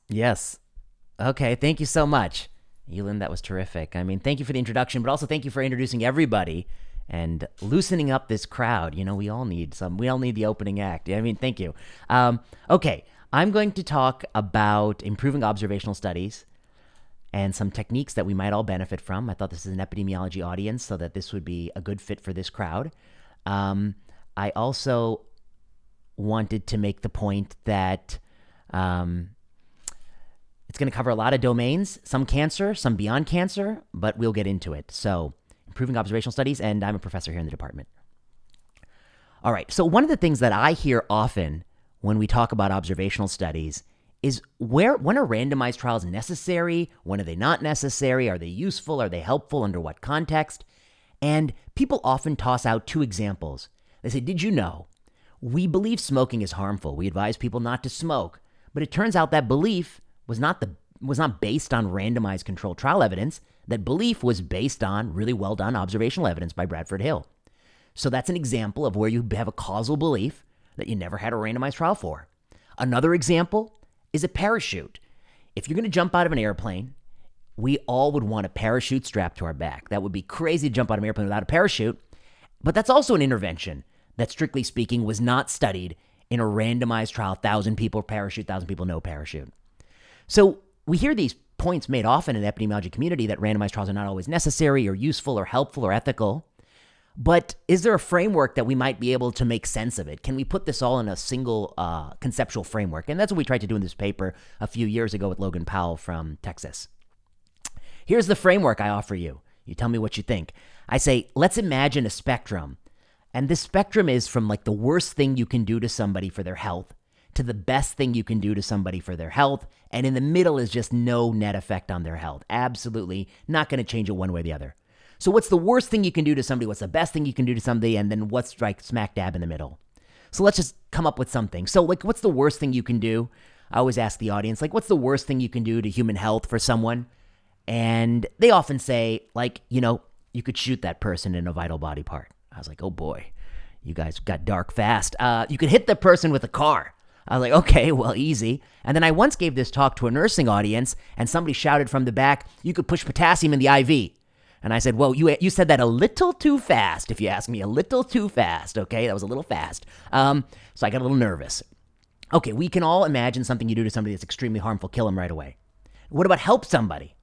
Yes. Okay. Thank you so much. Elin, that was terrific. I mean, thank you for the introduction, but also thank you for introducing everybody and loosening up this crowd. We all need the opening act. I mean, thank you. Okay. I'm going to talk about improving observational studies and some techniques that we might all benefit from. I thought this is an epidemiology audience, so that this would be a good fit for this crowd. I also wanted to make the point that it's going to cover a lot of domains, some cancer, some beyond cancer, but we'll get into it. So, improving observational studies, and I'm a professor here in the department. All right, so one of the things that I hear often when we talk about observational studies is when are randomized trials necessary? When are they not necessary? Are they useful? Are they helpful? Under what context? And people often toss out two examples. They say, did you know? We believe smoking is harmful. We advise people not to smoke. But it turns out that belief was not based on randomized controlled trial evidence. That belief was based on really well done observational evidence by Bradford Hill. So that's an example of where you have a causal belief that you never had a randomized trial for. Another example is a parachute. If you're going to jump out of an airplane, we all would want a parachute strapped to our back. That would be crazy to jump out of an airplane without a parachute. But that's also an intervention that, strictly speaking, was not studied in a randomized trial. 1,000 people parachute, 1,000 people no parachute. So we hear these points made often in the epidemiology community that randomized trials are not always necessary or useful or helpful or ethical. But is there a framework that we might be able to make sense of it? Can we put this all in a single conceptual framework? And that's what we tried to do in this paper a few years ago with Logan Powell from Texas. Here's the framework I offer you. You tell me what you think. I say, let's imagine a spectrum. And this spectrum is from like the worst thing you can do to somebody for their health to the best thing you can do to somebody for their health. And in the middle is just no net effect on their health. Absolutely not going to change it one way or the other. So what's the worst thing you can do to somebody? What's the best thing you can do to somebody? And then what's like smack dab in the middle? So let's just come up with something. So like, what's the worst thing you can do? I always ask the audience, like, what's the worst thing you can do to human health for someone? And they often say, like, you could shoot that person in a vital body part. I was like, oh boy, you guys got dark fast. You could hit the person with a car. I was like, okay, well, easy. And then I once gave this talk to a nursing audience, and somebody shouted from the back, you could push potassium in the IV. And I said, well, you said that a little too fast, if you ask me, a little too fast, okay? That was a little fast. So I got a little nervous. Okay, we can all imagine something you do to somebody that's extremely harmful, kill them right away. What about help somebody?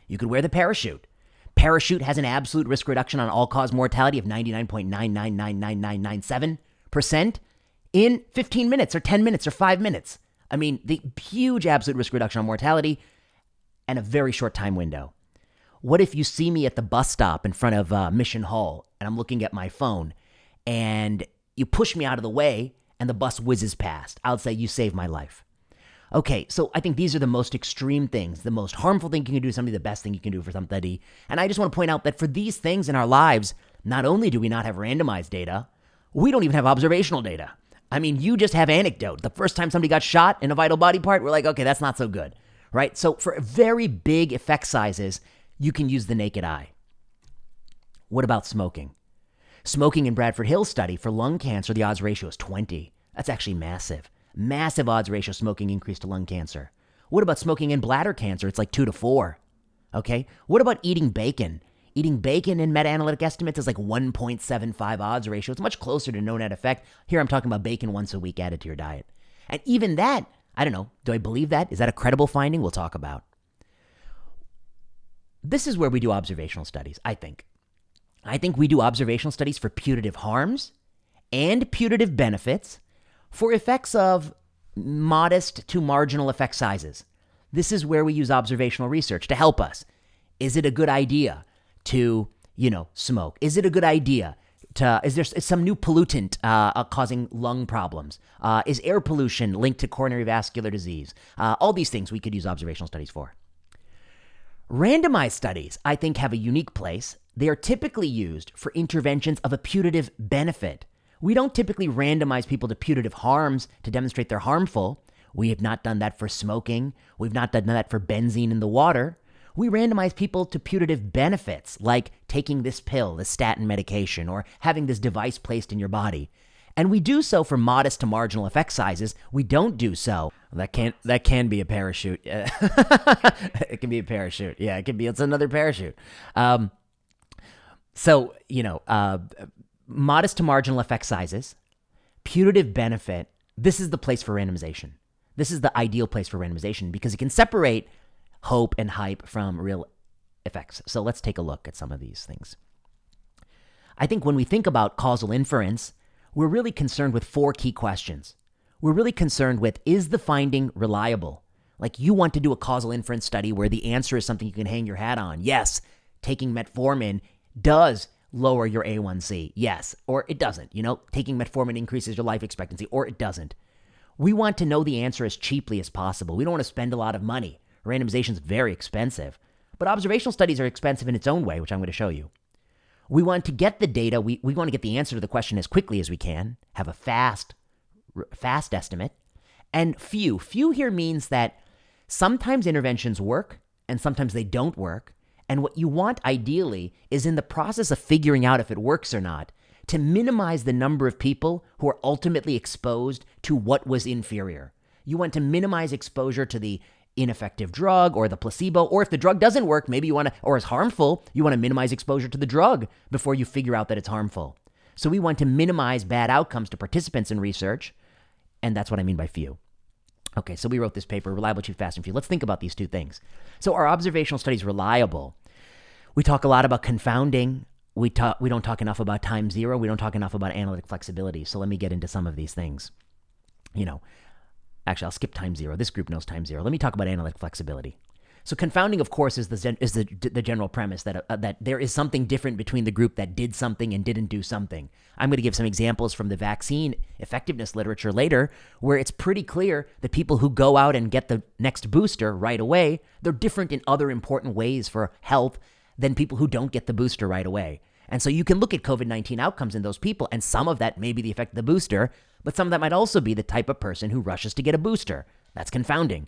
You could wear the parachute. Parachute has an absolute risk reduction on all-cause mortality of 99.9999997% in 15 minutes or 10 minutes or 5 minutes. I mean, the huge absolute risk reduction on mortality and a very short time window. What if you see me at the bus stop in front of Mission Hall and I'm looking at my phone and you push me out of the way and the bus whizzes past? I'll say you saved my life. Okay, so I think these are the most extreme things, the most harmful thing you can do to somebody, the best thing you can do for somebody. And I just want to point out that for these things in our lives, not only do we not have randomized data, we don't even have observational data. I mean, you just have anecdote. The first time somebody got shot in a vital body part, we're like, okay, that's not so good, right? So for very big effect sizes, you can use the naked eye. What about smoking? Smoking in Bradford Hill's study for lung cancer, the odds ratio is 20. That's actually massive. Massive odds ratio smoking increase to lung cancer. What about smoking in bladder cancer? It's like 2 to 4. Okay. What about eating bacon? Eating bacon in meta-analytic estimates is like 1.75 odds ratio. It's much closer to no net effect. Here I'm talking about bacon once a week added to your diet. And even that, I don't know. Do I believe that? Is that a credible finding? We'll talk about. This is where we do observational studies, I think. I think we do observational studies for putative harms and putative benefits for effects of modest to marginal effect sizes. This is where we use observational research to help us. Is it a good idea to, smoke? Is it a good idea is there some new pollutant causing lung problems? Is air pollution linked to coronary vascular disease? All these things we could use observational studies for. Randomized studies, I think, have a unique place. They are typically used for interventions of a putative benefit. We don't typically randomize people to putative harms to demonstrate they're harmful. We have not done that for smoking. We've not done that for benzene in the water. We randomize people to putative benefits, like taking this pill, this statin medication, or having this device placed in your body. And we do so for modest to marginal effect sizes. We don't do so. That can be a parachute. It can be a parachute. Yeah, it's another parachute. Modest to marginal effect sizes, putative benefit. This is the place for randomization. This is the ideal place for randomization because it can separate hope and hype from real effects. So let's take a look at some of these things. I think when we think about causal inference, we're really concerned with 4 key questions. We're really concerned with, is the finding reliable? Like, you want to do a causal inference study where the answer is something you can hang your hat on. Yes, taking metformin does lower your A1C. Yes, or it doesn't. Taking metformin increases your life expectancy, or it doesn't. We want to know the answer as cheaply as possible. We don't want to spend a lot of money. Randomization is very expensive. But observational studies are expensive in its own way, which I'm going to show you. We want to get the data. We want to get the answer to the question as quickly as we can, have a fast estimate. And few here means that sometimes interventions work and sometimes they don't work. And what you want ideally is, in the process of figuring out if it works or not, to minimize the number of people who are ultimately exposed to what was inferior. You want to minimize exposure to the ineffective drug or the placebo, or if the drug doesn't work, maybe you want to, or is harmful, you want to minimize exposure to the drug before you figure out that it's harmful. So we want to minimize bad outcomes to participants in research, and that's what I mean by few. Okay, so we wrote this paper, Reliable, Cheap, Fast, and Few. Let's think about these 2 things. So are observational studies reliable? We talk a lot about confounding. We don't talk enough about time zero. We don't talk enough about analytic flexibility. So let me get into some of these things. Actually, I'll skip time zero. This group knows time zero. Let me talk about analytic flexibility. So confounding, of course, is the general premise that there is something different between the group that did something and didn't do something. I'm going to give some examples from the vaccine effectiveness literature later, where it's pretty clear that people who go out and get the next booster right away, they're different in other important ways for health than people who don't get the booster right away. And so you can look at COVID-19 outcomes in those people, and some of that may be the effect of the booster, but some of that might also be the type of person who rushes to get a booster. That's confounding.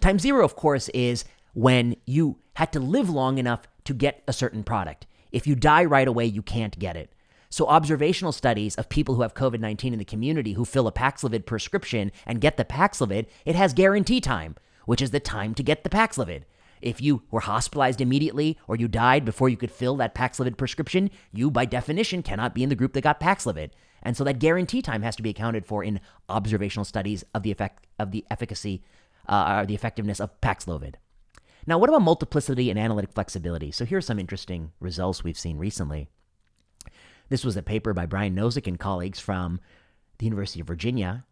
Time zero, of course, is when you had to live long enough to get a certain product. If you die right away, you can't get it. So observational studies of people who have COVID-19 in the community who fill a Paxlovid prescription and get the Paxlovid, it has guarantee time, which is the time to get the Paxlovid. If you were hospitalized immediately or you died before you could fill that Paxlovid prescription, you, by definition, cannot be in the group that got Paxlovid. And so that guarantee time has to be accounted for in observational studies of the efficacy or the effectiveness of Paxlovid. Now, what about multiplicity and analytic flexibility? So here are some interesting results we've seen recently. This was a paper by Brian Nozick and colleagues from the University of Virginia.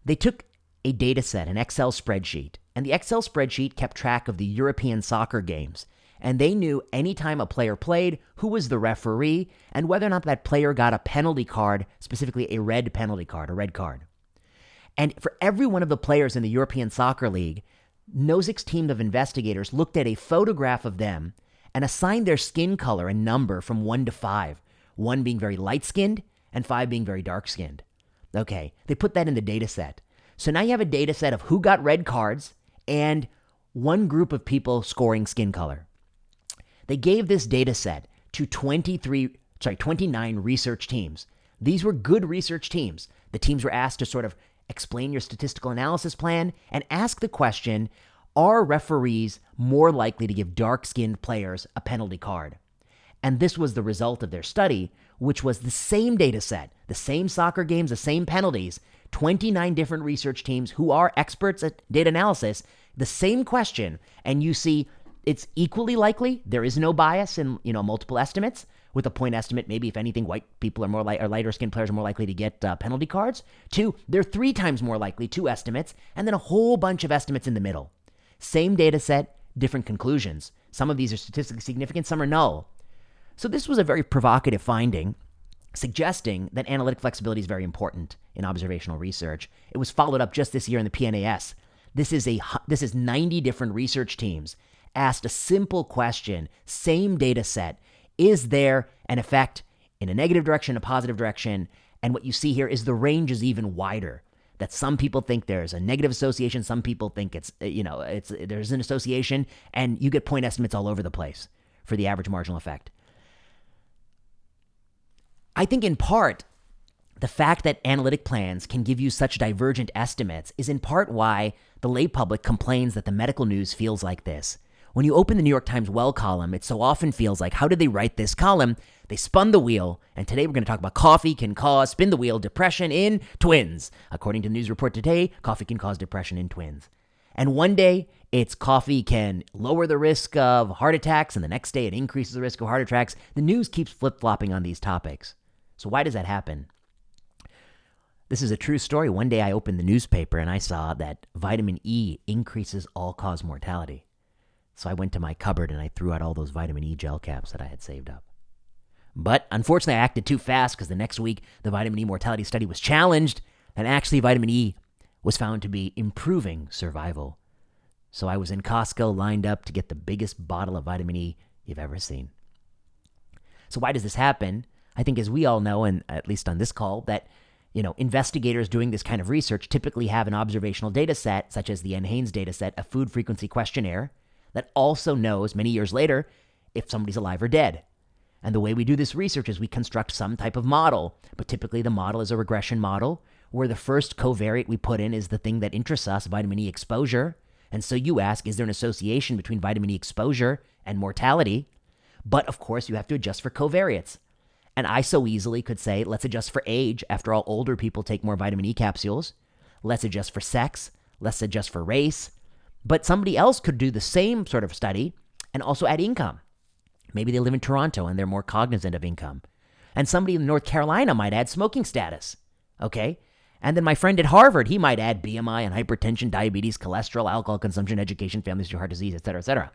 They took a data set, an Excel spreadsheet, and the Excel spreadsheet kept track of the European soccer games. And they knew anytime a player played, who was the referee, and whether or not that player got a penalty card, specifically a red penalty card, a red card. And for every one of the players in the European Soccer League, Nozick's team of investigators looked at a photograph of them and assigned their skin color and number from 1 to 5, 1 being very light-skinned and 5 being very dark-skinned. Okay, they put that in the data set. So now you have a data set of who got red cards and one group of people scoring skin color. They gave this data set to 29 research teams. These were good research teams. The teams were asked to sort of explain your statistical analysis plan and ask the question, are referees more likely to give dark-skinned players a penalty card? And this was the result of their study, which was the same data set, the same soccer games, the same penalties, 29 different research teams who are experts at data analysis, the same question, and you see it's equally likely. There is no bias in multiple estimates. With a point estimate, maybe if anything, white people are more or lighter skinned players are more likely to get penalty cards. 2, they're 3 times more likely, 2 estimates, and then a whole bunch of estimates in the middle. Same data set, different conclusions. Some of these are statistically significant, some are null. So this was a very provocative finding, suggesting that analytic flexibility is very important in observational research. It was followed up just this year in the PNAS. This is 90 different research teams asked a simple question, same data set. Is there an effect in a negative direction, a positive direction? And what you see here is the range is even wider. That some people think there's a negative association, some people think there's an association, and you get point estimates all over the place for the average marginal effect. I think in part, The fact that analytic plans can give you such divergent estimates is in part why the lay public complains that the medical news feels like this. When you open the New York Times Well column, it so often feels like, how did they write this column? They spun the wheel, and today we're going to talk about coffee can cause, spin the wheel, depression in twins. According to the news report today, coffee can cause depression in twins. And one day, it's coffee can lower the risk of heart attacks, and the next day it increases the risk of heart attacks. The news keeps flip-flopping on these topics. So why does that happen? This is a true story. One day I opened the newspaper and I saw that vitamin E increases all-cause mortality. So I went to my cupboard and I threw out all those vitamin E gel caps that I had saved up. But unfortunately, I acted too fast because the next week, the vitamin E mortality study was challenged, and actually vitamin E was found to be improving survival. So I was in Costco lined up to get the biggest bottle of vitamin E you've ever seen. So why does this happen? I think as we all know, and at least on this call, that investigators doing this kind of research typically have an observational data set, such as the NHANES data set, a food frequency questionnaire, that also knows many years later if somebody's alive or dead. And the way we do this research is we construct some type of model, but typically the model is a regression model where the first covariate we put in is the thing that interests us, vitamin E exposure. And so you ask, is there an association between vitamin E exposure and mortality? But of course, you have to adjust for covariates. And I so easily could say, let's adjust for age. After all, older people take more vitamin E capsules. Let's adjust for sex. Let's adjust for race. But somebody else could do the same sort of study and also add income. Maybe they live in Toronto and they're more cognizant of income. And somebody in North Carolina might add smoking status. Okay? And then my friend at Harvard, he might add BMI and hypertension, diabetes, cholesterol, alcohol consumption, education, family history, heart disease, etc., etc.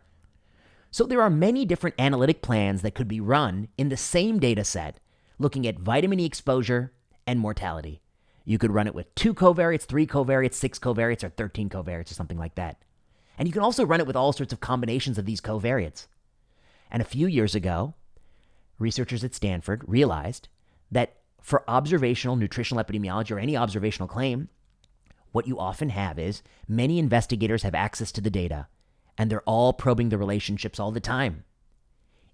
So there are many different analytic plans that could be run in the same data set looking at vitamin E exposure and mortality. You could run it with 2 covariates, 3 covariates, 6 covariates, or 13 covariates, or something like that. And you can also run it with all sorts of combinations of these covariates. And a few years ago, researchers at Stanford realized that for observational nutritional epidemiology or any observational claim, what you often have is many investigators have access to the data, and they're all probing the relationships all the time.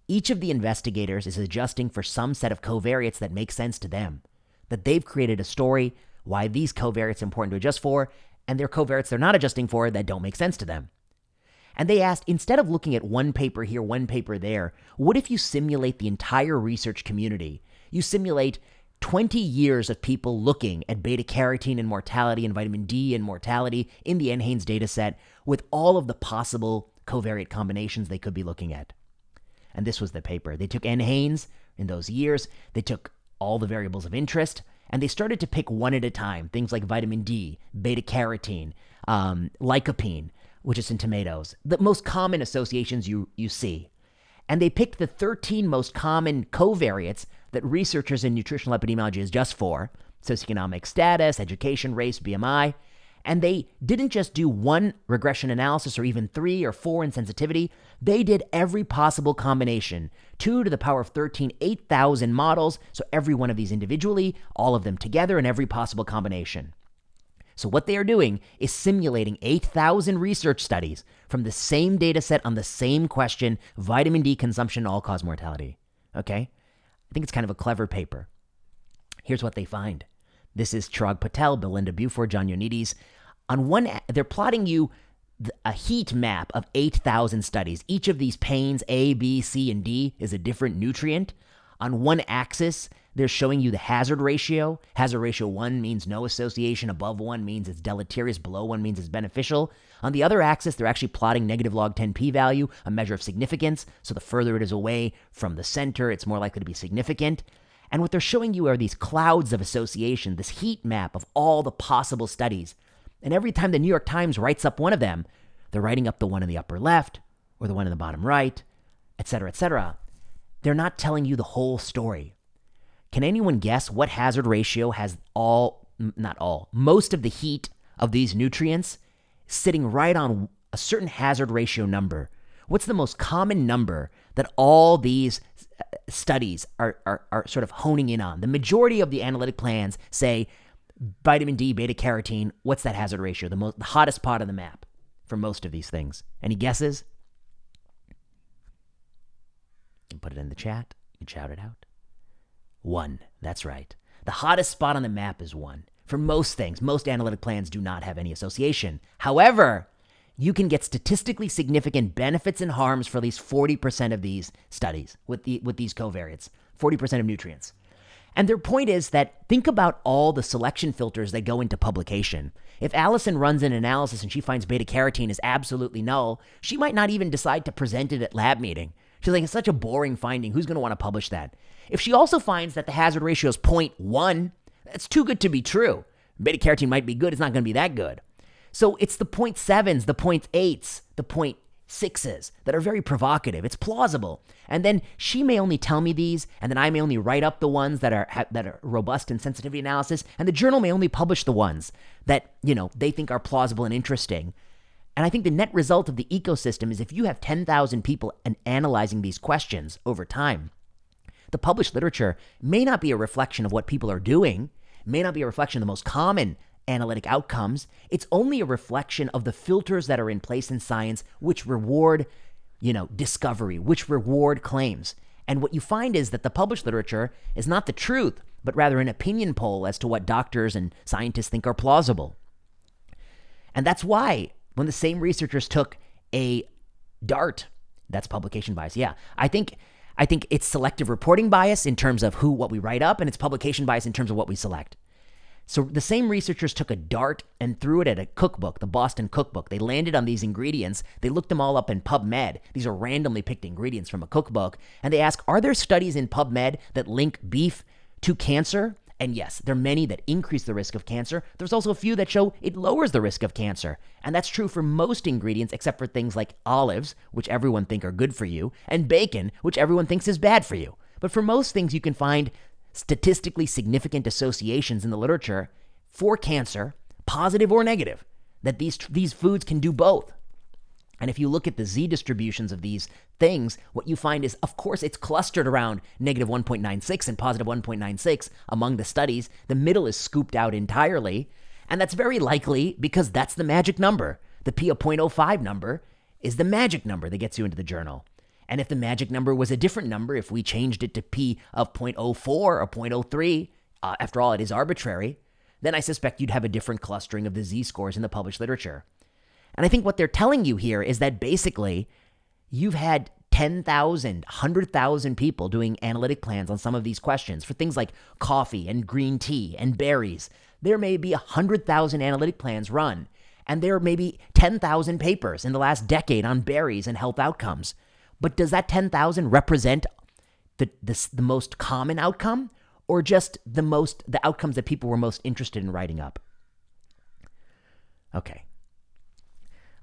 Each of the investigators is adjusting for some set of covariates that make sense to them, that they've created a story why these covariates are important to adjust for, and there are covariates they're not adjusting for that don't make sense to them. And they asked, instead of looking at one paper here, one paper there, what if you simulate the entire research community? You simulate 20 years of people looking at beta-carotene and mortality and vitamin D and mortality in the NHANES data set with all of the possible covariate combinations they could be looking at. And this was the paper. They took NHANES in those years, they took all the variables of interest, and they started to pick one at a time, things like vitamin D, beta-carotene, lycopene, which is in tomatoes, the most common associations you see. And they picked the 13 most common covariates that researchers in nutritional epidemiology adjust for, socioeconomic status, education, race, BMI, and they didn't just do one regression analysis or even 3 or 4 in sensitivity. They did every possible combination, 2 to the power of 13, 8,000 models, so every one of these individually, all of them together, and every possible combination. So what they are doing is simulating 8,000 research studies from the same data set on the same question, vitamin D consumption, all-cause mortality. Okay? I think it's kind of a clever paper. Here's what they find. This is Chirag Patel, Belinda Buford, John Ioannidis. They're plotting you a heat map of 8,000 studies. Each of these panes, A, B, C, and D, is a different nutrient. On one axis, they're showing you the hazard ratio. Hazard ratio 1 means no association. Above 1 means it's deleterious. Below 1 means it's beneficial. On the other axis, they're actually plotting negative log 10 p-value, a measure of significance. So the further it is away from the center, it's more likely to be significant. And what they're showing you are these clouds of association, this heat map of all the possible studies. And every time the New York Times writes up one of them, they're writing up the one in the upper left or the one in the bottom right, et cetera, et cetera. They're not telling you the whole story. Can anyone guess what hazard ratio has most of the heat of these nutrients sitting right on a certain hazard ratio number? What's the most common number that all these studies are sort of honing in on? The majority of the analytic plans say vitamin D, beta-carotene, what's that hazard ratio? The hottest part of the map for most of these things. Any guesses? You can put it in the chat. You can shout it out. 1. That's right. The hottest spot on the map is 1. For most things, most analytic plans do not have any association. However, you can get statistically significant benefits and harms for at least 40% of these studies with these covariates, 40% of nutrients. And their point is that think about all the selection filters that go into publication. If Allison runs an analysis and she finds beta-carotene is absolutely null, she might not even decide to present it at lab meeting. She's like, it's such a boring finding. Who's going to want to publish that? If she also finds that the hazard ratio is 0.1, that's too good to be true. Beta-carotene might be good. It's not going to be that good. So it's the 0.7s, the 0.8s, the 0.6s that are very provocative. It's plausible. And then she may only tell me these, and then I may only write up the ones that are robust in sensitivity analysis, and the journal may only publish the ones that, they think are plausible and interesting. And I think the net result of the ecosystem is if you have 10,000 people analyzing these questions over time, the published literature may not be a reflection of what people are doing, may not be a reflection of the most common analytic outcomes. It's only a reflection of the filters that are in place in science, which reward, discovery, which reward claims. And what you find is that the published literature is not the truth, but rather an opinion poll as to what doctors and scientists think are plausible. And that's why when the same researchers took a DART, that's publication bias. Yeah, I think it's selective reporting bias in terms of what we write up, and it's publication bias in terms of what we select. So the same researchers took a DART and threw it at a cookbook, the Boston Cookbook. They landed on these ingredients. They looked them all up in PubMed. These are randomly picked ingredients from a cookbook. And they ask, are there studies in PubMed that link beef to cancer? And yes, there are many that increase the risk of cancer. There's also a few that show it lowers the risk of cancer. And that's true for most ingredients except for things like olives, which everyone think are good for you, and bacon, which everyone thinks is bad for you. But for most things, you can find statistically significant associations in the literature for cancer, positive or negative, that these foods can do both. And if you look at the Z distributions of these things, what you find is, of course, it's clustered around negative 1.96 and positive 1.96 among the studies. The middle is scooped out entirely. And that's very likely because that's the magic number. The P of 0.05 number is the magic number that gets you into the journal. And if the magic number was a different number, if we changed it to P of 0.04 or 0.03, after all, it is arbitrary, then I suspect you'd have a different clustering of the Z-scores in the published literature. And I think what they're telling you here is that basically you've had 10,000, 100,000 people doing analytic plans on some of these questions for things like coffee and green tea and berries. There may be 100,000 analytic plans run, and there may be 10,000 papers in the last decade on berries and health outcomes. But does that 10,000 represent the most common outcome, or just the outcomes that people were most interested in writing up? Okay.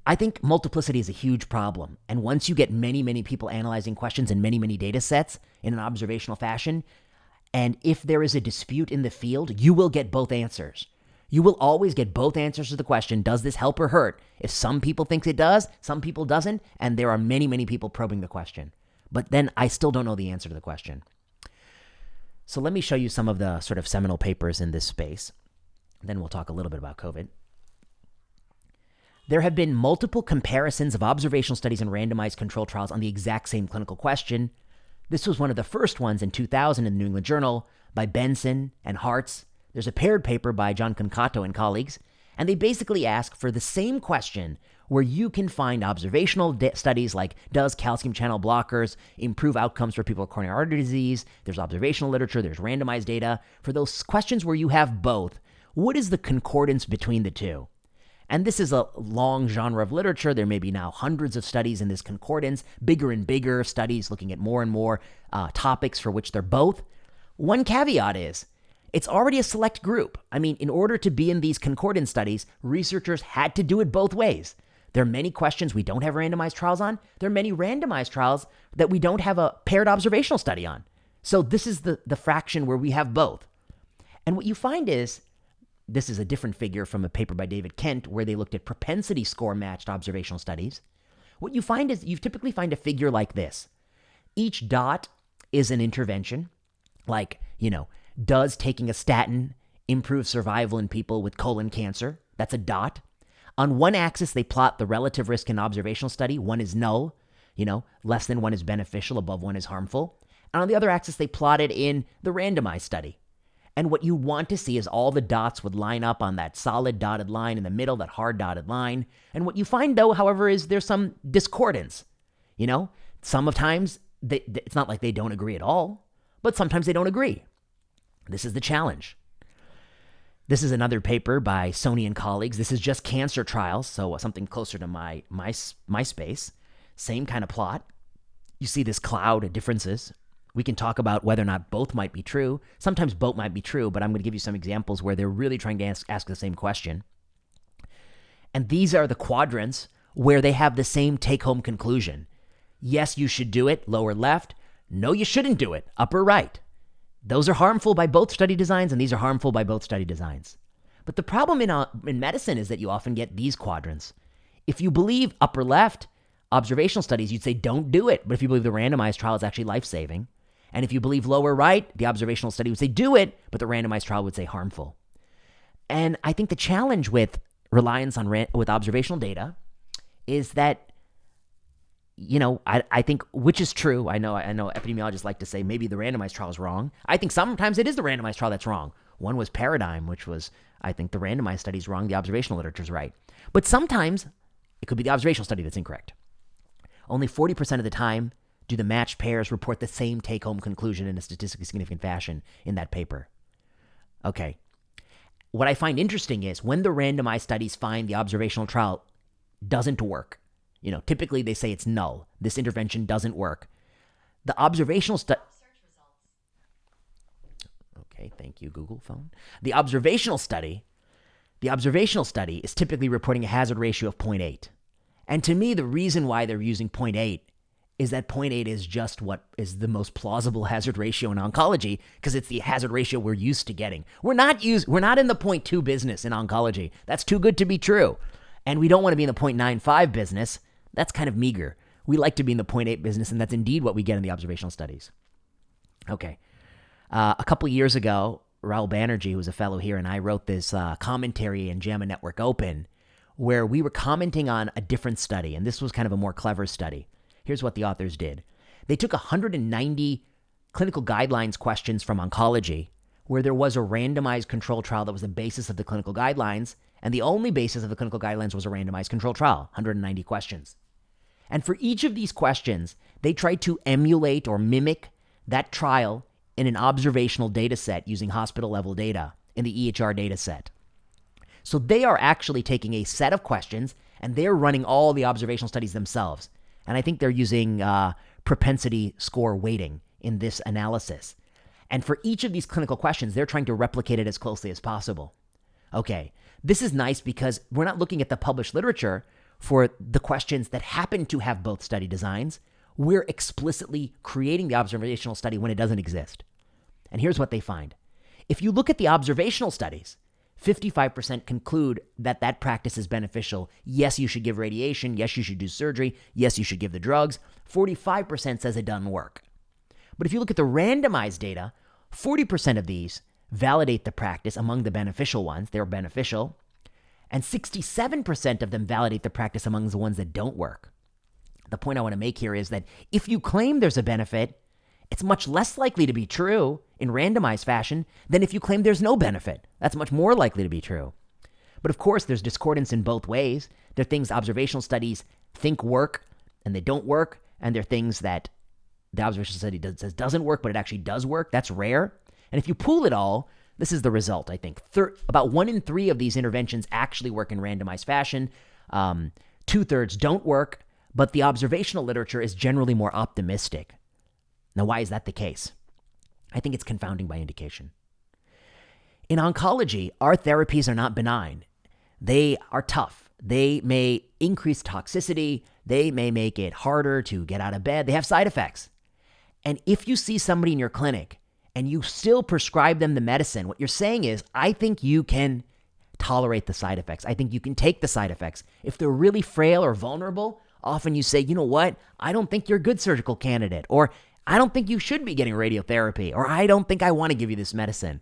I think multiplicity is a huge problem. And once you get many, many people analyzing questions in many, many data sets in an observational fashion, and if there is a dispute in the field, you will get both answers. You will always get both answers to the question, does this help or hurt? If some people think it does, some people doesn't, and there are many, many people probing the question. But then I still don't know the answer to the question. So let me show you some of the sort of seminal papers in this space. Then we'll talk a little bit about COVID. There have been multiple comparisons of observational studies and randomized control trials on the exact same clinical question. This was one of the first ones in 2000 in the New England Journal by Benson and Hartz. There's a paired paper by John Concato and colleagues, and they basically ask for the same question where you can find observational studies like, does calcium channel blockers improve outcomes for people with coronary artery disease? There's observational literature, there's randomized data. For those questions where you have both, what is the concordance between the two? And this is a long genre of literature. There may be now hundreds of studies in this concordance, bigger and bigger studies looking at more and more topics for which they're both. One caveat is, it's already a select group. I mean, in order to be in these concordance studies, researchers had to do it both ways. There are many questions we don't have randomized trials on. There are many randomized trials that we don't have a paired observational study on. So this is the fraction where we have both. And what you find is, this is a different figure from a paper by David Kent where they looked at propensity score matched observational studies. What you find is you typically find a figure like this. Each dot is an intervention, like, does taking a statin improve survival in people with colon cancer? That's a dot. On one axis, they plot the relative risk in observational study. One is null, less than one is beneficial, above one is harmful. And on the other axis, they plot it in the randomized study. And what you want to see is all the dots would line up on that solid dotted line in the middle, that hard dotted line. And what you find, though, however, is there's some discordance. Sometimes it's not like they don't agree at all, but sometimes they don't agree. This is the challenge. This is another paper by Sony and colleagues. This is just cancer trials, so something closer to my space. Same kind of plot. You see this cloud of differences. We can talk about whether or not both might be true. Sometimes both might be true, but I'm going to give you some examples where they're really trying to ask the same question. And these are the quadrants where they have the same take-home conclusion. Yes, you should do it, lower left. No, you shouldn't do it, upper right. Those are harmful by both study designs, and these are harmful by both study designs. But the problem in medicine is that you often get these quadrants. If you believe upper left, observational studies, you'd say don't do it. But if you believe the randomized trial is actually life-saving, and if you believe lower right, the observational study would say do it, but the randomized trial would say harmful. And I think the challenge with reliance on with observational data is that, I think which is true. I know epidemiologists like to say maybe the randomized trial is wrong. I think sometimes it is the randomized trial that's wrong. One was Paradigm, which was, I think the randomized study is wrong, the observational literature is right. But sometimes it could be the observational study that's incorrect. Only 40% of the time do the matched pairs report the same take-home conclusion in a statistically significant fashion in that paper. Okay. What I find interesting is when the randomized studies find the observational trial doesn't work, typically they say it's null. This intervention doesn't work. The observational study... Okay, thank you, Google phone. The observational study is typically reporting a hazard ratio of 0.8. And to me, the reason why they're using 0.8 is that 0.8 is just what is the most plausible hazard ratio in oncology because it's the hazard ratio we're used to getting. We're not in the 0.2 business in oncology. That's too good to be true. And we don't want to be in the 0.95 business. That's kind of meager. We like to be in the 0.8 business, and that's indeed what we get in the observational studies. Okay. A couple years ago, Raul Banerjee, who was a fellow here, and I wrote this commentary in JAMA Network Open where we were commenting on a different study, and this was kind of a more clever study. Here's what the authors did. They took 190 clinical guidelines questions from oncology where there was a randomized control trial that was the basis of the clinical guidelines, and the only basis of the clinical guidelines was a randomized control trial, 190 questions. And for each of these questions, they tried to emulate or mimic that trial in an observational data set using hospital-level data in the EHR data set. So they are actually taking a set of questions, and they're running all the observational studies themselves. And I think they're using propensity score weighting in this analysis. And for each of these clinical questions, they're trying to replicate it as closely as possible. Okay, this is nice because we're not looking at the published literature for the questions that happen to have both study designs. We're explicitly creating the observational study when it doesn't exist. And here's what they find. If you look at the observational studies, 55% conclude that that practice is beneficial. Yes, you should give radiation. Yes, you should do surgery. Yes, you should give the drugs. 45% says it doesn't work. But if you look at the randomized data, 40% of these validate the practice among the beneficial ones. They're beneficial. And 67% of them validate the practice among the ones that don't work. The point I want to make here is that if you claim there's a benefit, it's much less likely to be true in randomized fashion than if you claim there's no benefit. That's much more likely to be true. But of course, there's discordance in both ways. There are things observational studies think work and they don't work, and there are things that the observational study says doesn't work, but it actually does work. That's rare. And if you pool it all, this is the result, I think. About 1 in 3 of these interventions actually work in randomized fashion. 2/3 don't work, but the observational literature is generally more optimistic. Now, why is that the case? I think it's confounding by indication. In oncology, our therapies are not benign. They are tough. They may increase toxicity. They may make it harder to get out of bed. They have side effects. And if you see somebody in your clinic and you still prescribe them the medicine, what you're saying is, I think you can tolerate the side effects. I think you can take the side effects. If they're really frail or vulnerable, often you say, you know what? I don't think you're a good surgical candidate, or I don't think you should be getting radiotherapy, or I don't think I want to give you this medicine.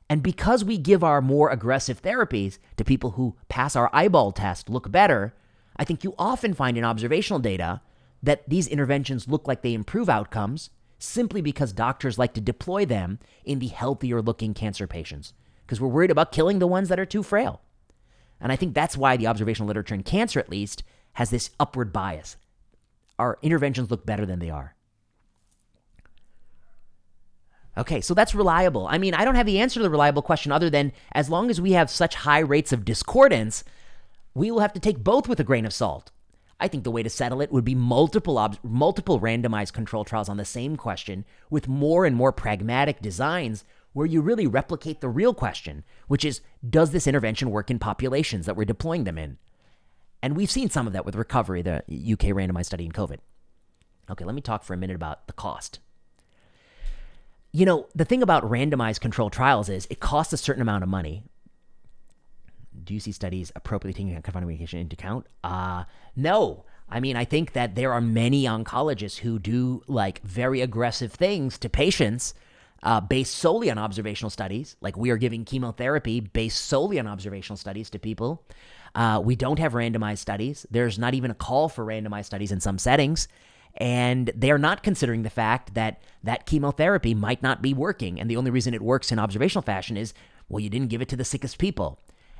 And because we give our more aggressive therapies to people who pass our eyeball test, look better, I think you often find in observational data that these interventions look like they improve outcomes simply because doctors like to deploy them in the healthier looking cancer patients because we're worried about killing the ones that are too frail. And I think that's why the observational literature in cancer, at least, has this upward bias. Our interventions look better than they are. Okay, so that's reliable. I mean, I don't have the answer to the reliable question other than as long as we have such high rates of discordance, we will have to take both with a grain of salt. I think the way to settle it would be multiple randomized control trials on the same question with more and more pragmatic designs where you really replicate the real question, which is, does this intervention work in populations that we're deploying them in? And we've seen some of that with Recovery, the UK randomized study in COVID. Okay, let me talk for a minute about the cost. You know, the thing about randomized controlled trials is it costs a certain amount of money. Do you see studies appropriately taking confounding medication into account? No. I mean, I think that there are many oncologists who do like very aggressive things to patients based solely on observational studies. Like we are giving chemotherapy based solely on observational studies to people. We don't have randomized studies. There's not even a call for randomized studies in some settings. And they're not considering the fact that that chemotherapy might not be working. And the only reason it works in observational fashion is, well, you didn't give it to the sickest people.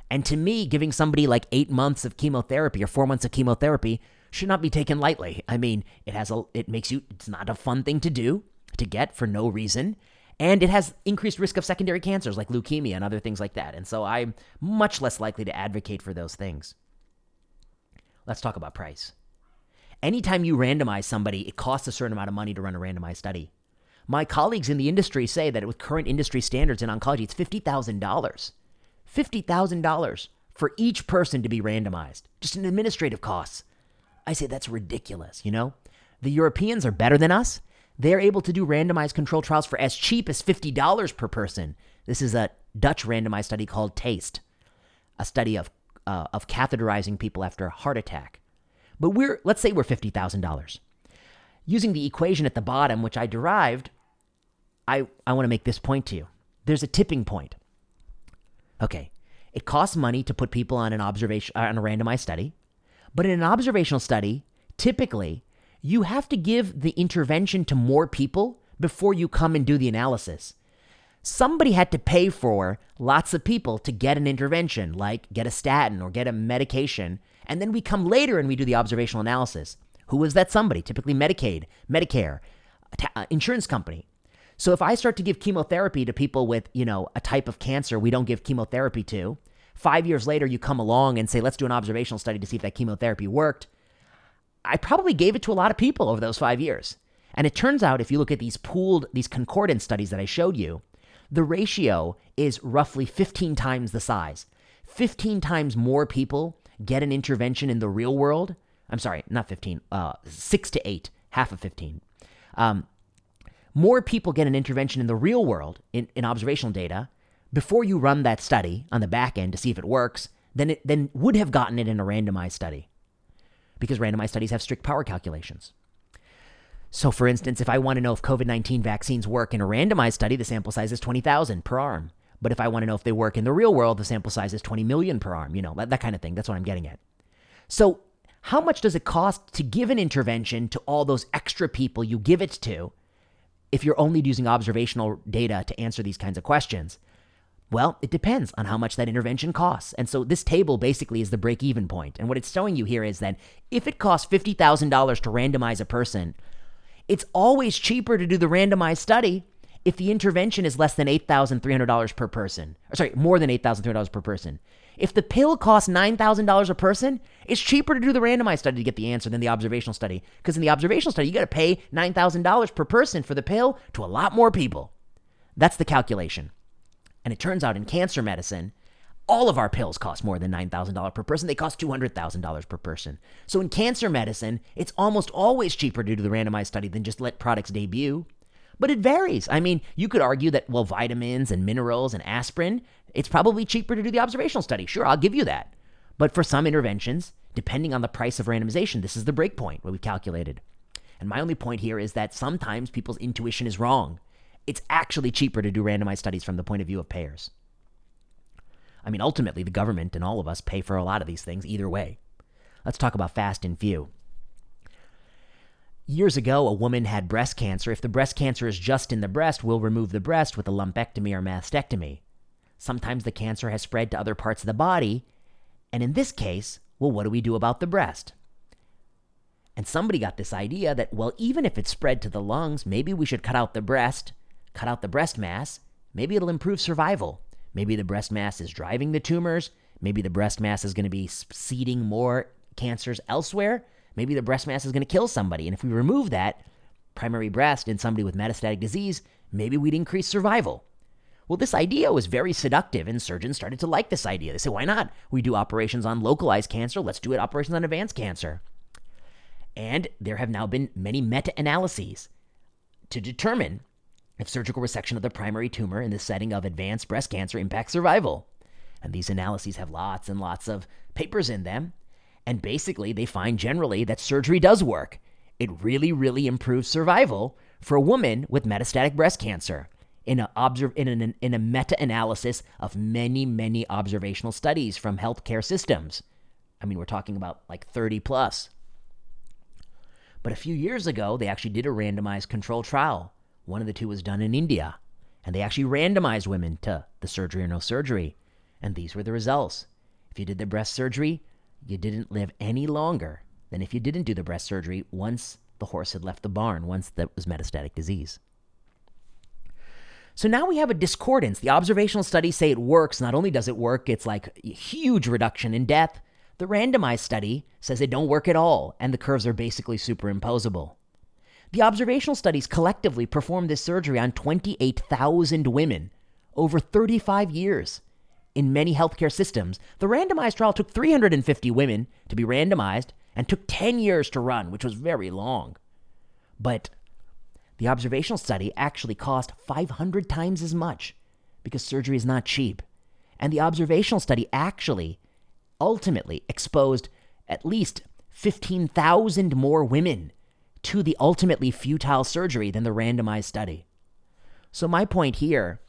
And to me, giving somebody like 8 months of chemotherapy or 4 months of chemotherapy should not be taken lightly. I mean, it's not a fun thing to do, to get for no reason. And it has increased risk of secondary cancers like leukemia and other things like that. And so I'm much less likely to advocate for those things. Let's talk about price. Anytime you randomize somebody, it costs a certain amount of money to run a randomized study. My colleagues in the industry say that with current industry standards in oncology, it's $50,000. $50,000 for each person to be randomized, just in administrative costs. I say that's ridiculous, you know? The Europeans are better than us. They're able to do randomized controlled trials for as cheap as $50 per person. This is a Dutch randomized study called TASTE, a study of catheterizing people after a heart attack. But let's say we're $50,000. Using the equation at the bottom, which I derived, I want to make this point to you. There's a tipping point. Okay, it costs money to put people on on a randomized study, but in an observational study, typically, you have to give the intervention to more people before you come and do the analysis. Somebody had to pay for lots of people to get an intervention, like get a statin or get a medication, and then we come later and we do the observational analysis. Who was that somebody? Typically Medicaid, Medicare, insurance company. So if I start to give chemotherapy to people with, a type of cancer we don't give chemotherapy to, 5 years later you come along and say, let's do an observational study to see if that chemotherapy worked. I probably gave it to a lot of people over those 5 years. And it turns out if you look at these concordance studies that I showed you, the ratio is roughly 15 times the size. 15 times more people get an intervention in the real world. I'm sorry, not 15, 6 to 8, half of 15. More people get an intervention in the real world in observational data before you run that study on the back end to see if it works than would have gotten it in a randomized study, because randomized studies have strict power calculations. So for instance, if I want to know if COVID-19 vaccines work in a randomized study, the sample size is 20,000 per arm. But if I want to know if they work in the real world, the sample size is 20 million per arm, that kind of thing. That's what I'm getting at. So how much does it cost to give an intervention to all those extra people you give it to if you're only using observational data to answer these kinds of questions? Well, it depends on how much that intervention costs. And so this table basically is the break-even point. And what it's showing you here is that if it costs $50,000 to randomize a person, it's always cheaper to do the randomized study if the intervention is less than $8,300 per person. Or sorry, more than $8,300 per person. If the pill costs $9,000 a person, it's cheaper to do the randomized study to get the answer than the observational study. Because in the observational study, you got to pay $9,000 per person for the pill to a lot more people. That's the calculation. And it turns out in cancer medicine, all of our pills cost more than $9,000 per person. They cost $200,000 per person. So in cancer medicine, it's almost always cheaper to do the randomized study than just let products debut. But it varies. I mean, you could argue that, vitamins and minerals and aspirin, it's probably cheaper to do the observational study. Sure, I'll give you that. But for some interventions, depending on the price of randomization, this is the break point what we've calculated. And my only point here is that sometimes people's intuition is wrong. It's actually cheaper to do randomized studies from the point of view of payers. I mean, ultimately, the government and all of us pay for a lot of these things either way. Let's talk about fast and few. Years ago, a woman had breast cancer. If the breast cancer is just in the breast, we'll remove the breast with a lumpectomy or mastectomy. Sometimes the cancer has spread to other parts of the body, and in this case, well, what do we do about the breast? And somebody got this idea that, well, even if it's spread to the lungs, maybe we should cut out the breast mass. Maybe it'll improve survival. Maybe the breast mass is driving the tumors. Maybe the breast mass is going to be seeding more cancers elsewhere. Maybe the breast mass is going to kill somebody. And if we remove that primary breast in somebody with metastatic disease, maybe we'd increase survival. Well, this idea was very seductive, and surgeons started to like this idea. They said, why not? We do operations on localized cancer. Let's do operations on advanced cancer. And there have now been many meta-analyses to determine if surgical resection of the primary tumor in the setting of advanced breast cancer impacts survival. And these analyses have lots and lots of papers in them. And basically, they find generally that surgery does work. It really, really improves survival for a woman with metastatic breast cancer in a meta-analysis of many, many observational studies from healthcare systems. I mean, we're talking about like 30 plus. But a few years ago, they actually did a randomized control trial. One of the two was done in India. And they actually randomized women to the surgery or no surgery. And these were the results. If you did the breast surgery, you didn't live any longer than if you didn't do the breast surgery once the horse had left the barn, once that was metastatic disease. So now we have a discordance. The observational studies say it works. Not only does it work, it's like a huge reduction in death. The randomized study says it don't work at all, and the curves are basically superimposable. The observational studies collectively performed this surgery on 28,000 women over 35 years in many healthcare systems. The randomized trial took 350 women to be randomized and took 10 years to run, which was very long. But the observational study actually cost 500 times as much because surgery is not cheap. And the observational study actually ultimately exposed at least 15,000 more women to the ultimately futile surgery than the randomized study. So my point here,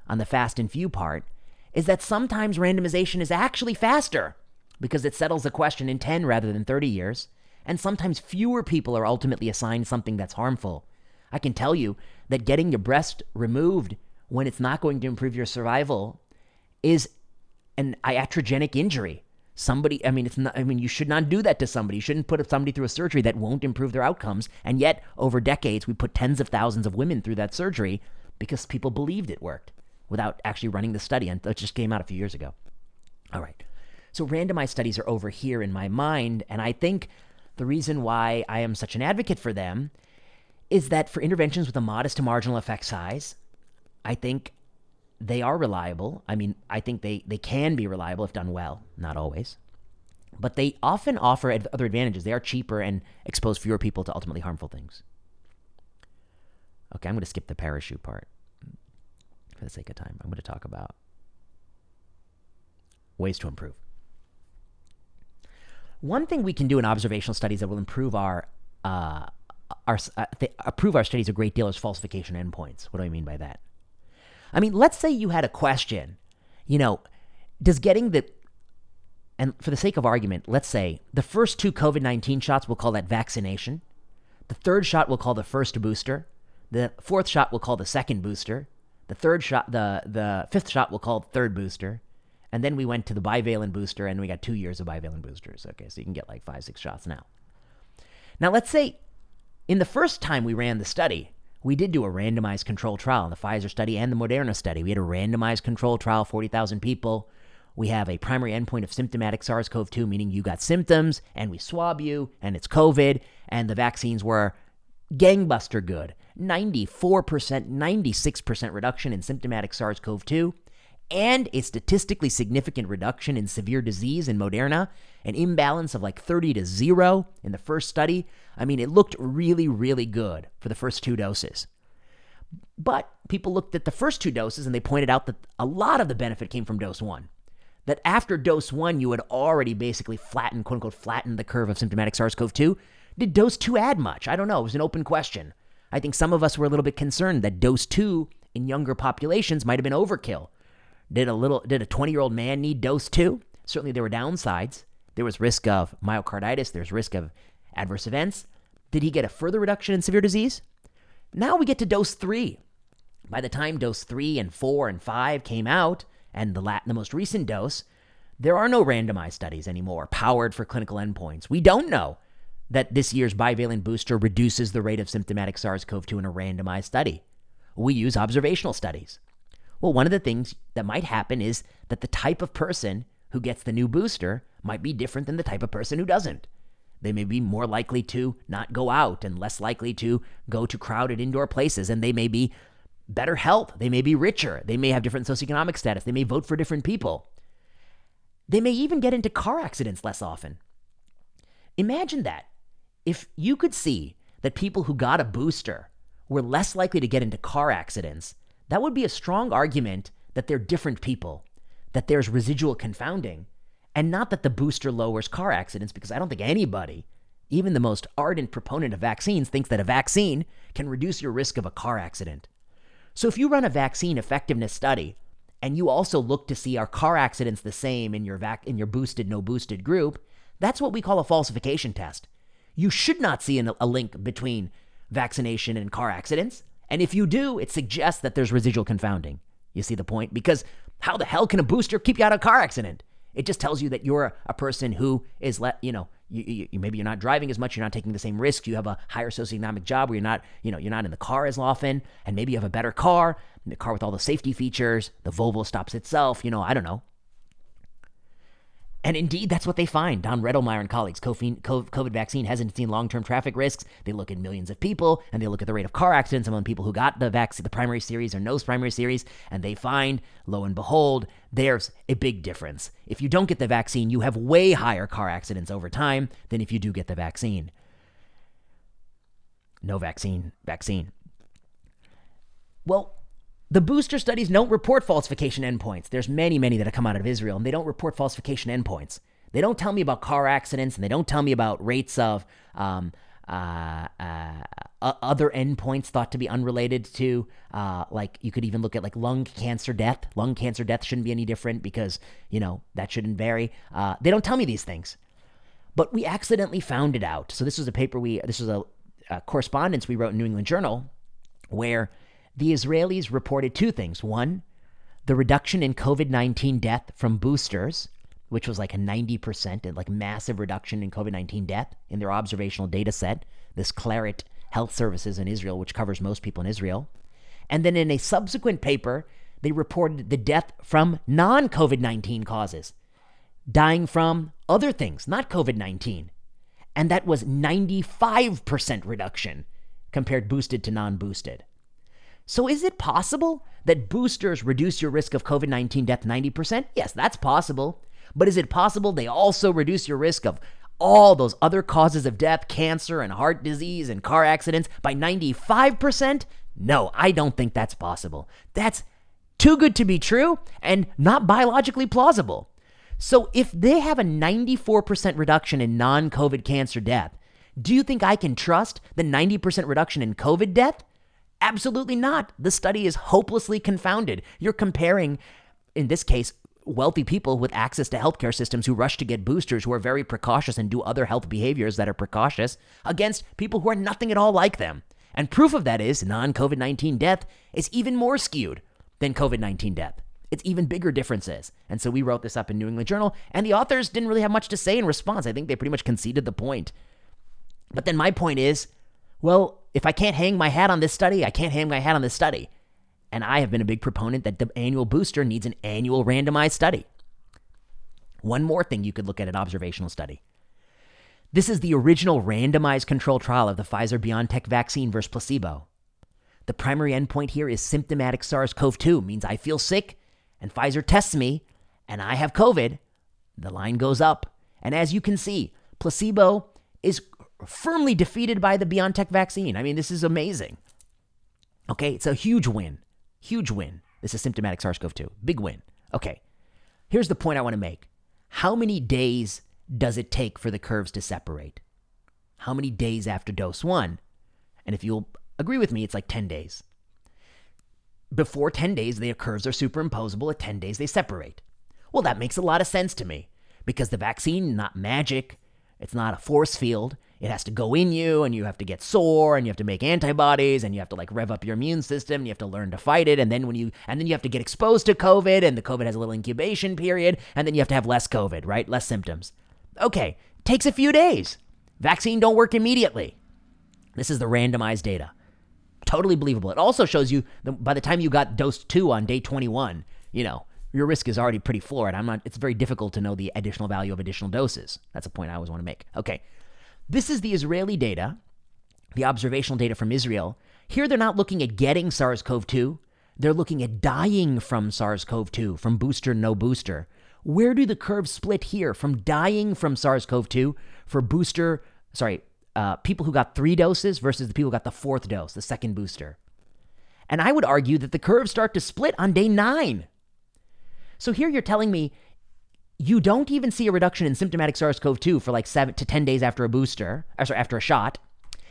on the fast and few part, is that sometimes randomization is actually faster because it settles the question in 10 rather than 30 years, and sometimes fewer people are ultimately assigned something that's harmful. I can tell you that getting your breast removed when it's not going to improve your survival is an iatrogenic injury. You should not do that to somebody. You shouldn't put somebody through a surgery that won't improve their outcomes. And yet, over decades, we put tens of thousands of women through that surgery because people believed it worked without actually running the study. And it just came out a few years ago. All right. So randomized studies are over here in my mind. And I think the reason why I am such an advocate for them is that for interventions with a modest to marginal effect size, I think they are reliable. I think they can be reliable if done well, not always. But they often offer other advantages. They are cheaper and expose fewer people to ultimately harmful things. Okay, I'm going to skip the parachute part for the sake of time. I'm going to talk about ways to improve. One thing we can do in observational studies that will improve our studies a great deal is falsification endpoints. What do I mean by that? Let's say you had a question, does getting and for the sake of argument, let's say the first 2 COVID-19 shots, we'll call that vaccination. The third shot we'll call the first booster. The fourth shot we'll call the second booster. The fifth shot we'll call the third booster. And then we went to the bivalent booster and we got 2 years of bivalent boosters. Okay, so you can get like 5-6 shots now. Now let's say in the first time we ran the study, we did do a randomized control trial, the Pfizer study and the Moderna study. We had a randomized control trial, 40,000 people. We have a primary endpoint of symptomatic SARS-CoV-2, meaning you got symptoms, and we swab you, and it's COVID, and the vaccines were gangbuster good. 94%, 96% reduction in symptomatic SARS-CoV-2, and a statistically significant reduction in severe disease in Moderna, an imbalance of like 30 to 0 in the first study. It looked really, really good for the first 2 doses. But people looked at the first 2 doses and they pointed out that a lot of the benefit came from dose 1. That after dose 1, you had already basically flattened, quote unquote, flattened the curve of symptomatic SARS-CoV-2. Did dose 2 add much? I don't know. It was an open question. I think some of us were a little bit concerned that dose 2 in younger populations might have been overkill. Did a 20-year-old man need dose 2? Certainly there were downsides. There was risk of myocarditis. There's risk of adverse events. Did he get a further reduction in severe disease? Now we get to dose 3. By the time dose 3 and 4 and 5 came out, and the most recent dose, there are no randomized studies anymore powered for clinical endpoints. We don't know that this year's bivalent booster reduces the rate of symptomatic SARS-CoV-2 in a randomized study. We use observational studies. Well, one of the things that might happen is that the type of person who gets the new booster might be different than the type of person who doesn't. They may be more likely to not go out and less likely to go to crowded indoor places, and they may be better health. They may be richer. They may have different socioeconomic status. They may vote for different people. They may even get into car accidents less often. Imagine that. If you could see that people who got a booster were less likely to get into car accidents, that would be a strong argument that they're different people, that there's residual confounding, and not that the booster lowers car accidents, because I don't think anybody, even the most ardent proponent of vaccines, thinks that a vaccine can reduce your risk of a car accident. So if you run a vaccine effectiveness study and you also look to see are car accidents the same in your boosted, no boosted group, that's what we call a falsification test. You should not see a link between vaccination and car accidents. And if you do, it suggests that there's residual confounding. You see the point? Because how the hell can a booster keep you out of a car accident? It just tells you that you're a person who is, maybe you're not driving as much, you're not taking the same risks, you have a higher socioeconomic job where you're not in the car as often, and maybe you have a better car, the car with all the safety features, the Volvo stops itself, I don't know. And indeed, that's what they find. Don Redelmeyer and colleagues, COVID vaccine hasn't seen long-term traffic risks. They look at millions of people, and they look at the rate of car accidents among people who got the vaccine, the primary series or no primary series, and they find, lo and behold, there's a big difference. If you don't get the vaccine, you have way higher car accidents over time than if you do get the vaccine. No vaccine. Well, the booster studies don't report falsification endpoints. There's many that have come out of Israel, and they don't report falsification endpoints. They don't tell me about car accidents, and they don't tell me about rates of other endpoints thought to be unrelated to, like you could even look at like lung cancer death. Lung cancer death shouldn't be any different because, that shouldn't vary. They don't tell me these things. But we accidentally found it out. So this was a correspondence we wrote in New England Journal where the Israelis reported two things. One, the reduction in COVID-19 death from boosters, which was like a 90% and like massive reduction in COVID-19 death in their observational data set, this Claret Health Services in Israel, which covers most people in Israel. And then in a subsequent paper, they reported the death from non-COVID-19 causes, dying from other things, not COVID-19. And that was 95% reduction compared boosted to non-boosted. So is it possible that boosters reduce your risk of COVID-19 death 90%? Yes, that's possible. But is it possible they also reduce your risk of all those other causes of death, cancer and heart disease and car accidents by 95%? No, I don't think that's possible. That's too good to be true and not biologically plausible. So if they have a 94% reduction in non-COVID cancer death, do you think I can trust the 90% reduction in COVID death? Absolutely not. The study is hopelessly confounded. You're comparing, in this case, wealthy people with access to healthcare systems who rush to get boosters, who are very precautious and do other health behaviors that are precautious, against people who are nothing at all like them. And proof of that is non-COVID-19 death is even more skewed than COVID-19 death. It's even bigger differences. And so we wrote this up in New England Journal, and the authors didn't really have much to say in response. I think they pretty much conceded the point. But then my point is, well, if I can't hang my hat on this study, I can't hang my hat on this study. And I have been a big proponent that the annual booster needs an annual randomized study. One more thing you could look at an observational study. This is the original randomized controlled trial of the Pfizer-BioNTech vaccine versus placebo. The primary endpoint here is symptomatic SARS-CoV-2, means I feel sick, and Pfizer tests me, and I have COVID. The line goes up. And as you can see, placebo is firmly defeated by the BioNTech vaccine. I mean, this is amazing. Okay, it's a huge win. Huge win. This is symptomatic SARS-CoV-2. Big win. Okay, here's the point I want to make. How many days does it take for the curves to separate? How many days after dose 1? And if you'll agree with me, it's like 10 days. Before 10 days, the curves are superimposable. At 10 days, they separate. Well, that makes a lot of sense to me because the vaccine, not magic. It's not a force field. it has to go in you, and you have to get sore, and you have to make antibodies, and you have to like rev up your immune system, and you have to learn to fight it, and then you have to get exposed to COVID, and the COVID has a little incubation period, and then you have to have less COVID, right? Less symptoms. Okay, takes a few days. Vaccine don't work immediately. This is the randomized data. Totally believable. It also shows you by the time you got dose 2 on day 21, your risk is already pretty floored. It's very difficult to know the additional value of additional doses. That's a point I always want to make. Okay. This is the Israeli data, the observational data from Israel. Here they're not looking at getting SARS-CoV-2. They're looking at dying from SARS-CoV-2, from booster, no booster. Where do the curves split here? From dying from SARS-CoV-2 for people who got 3 doses versus the people who got the 4th dose, the second booster. And I would argue that the curves start to split on day 9. So here you're telling me you don't even see a reduction in symptomatic SARS-CoV-2 for like 7 to 10 days after after a shot.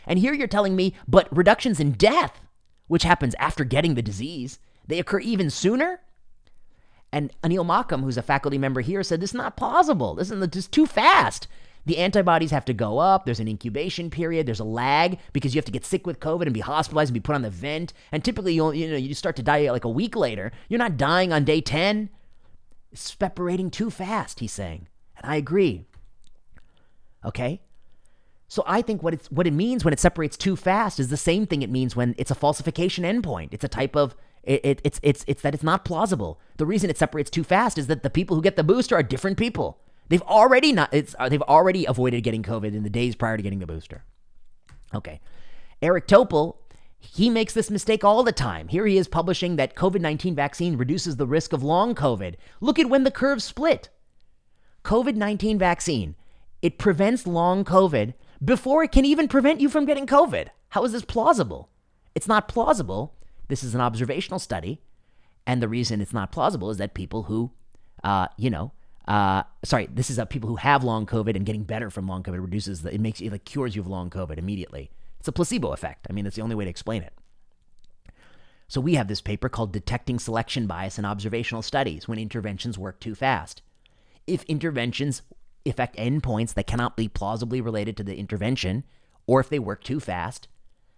And here you're telling me, but reductions in death, which happens after getting the disease, they occur even sooner? And Anil Makam, who's a faculty member here, said this is not plausible. This is too fast. The antibodies have to go up. There's an incubation period. There's a lag because you have to get sick with COVID and be hospitalized and be put on the vent. And typically, you start to die like a week later. You're not dying on day 10. It's separating too fast, he's saying. And I agree. Okay? So I think what it means when it separates too fast is the same thing it means when it's a falsification endpoint. It's a type of it's that it's not plausible. The reason it separates too fast is that the people who get the booster are different people. They've already avoided getting COVID in the days prior to getting the booster. Okay. Eric Topol, he makes this mistake all the time. Here he is publishing that COVID-19 vaccine reduces the risk of long COVID. Look at when the curves split. COVID-19 vaccine, it prevents long COVID before it can even prevent you from getting COVID. How is this plausible? It's not plausible. This is an observational study. And the reason it's not plausible is that people who, this is people who have long COVID and getting better from long COVID it cures you of long COVID immediately. It's a placebo effect. I mean, that's the only way to explain it. So we have this paper called Detecting Selection Bias in Observational Studies when Interventions Work Too Fast. If interventions affect endpoints that cannot be plausibly related to the intervention, or if they work too fast,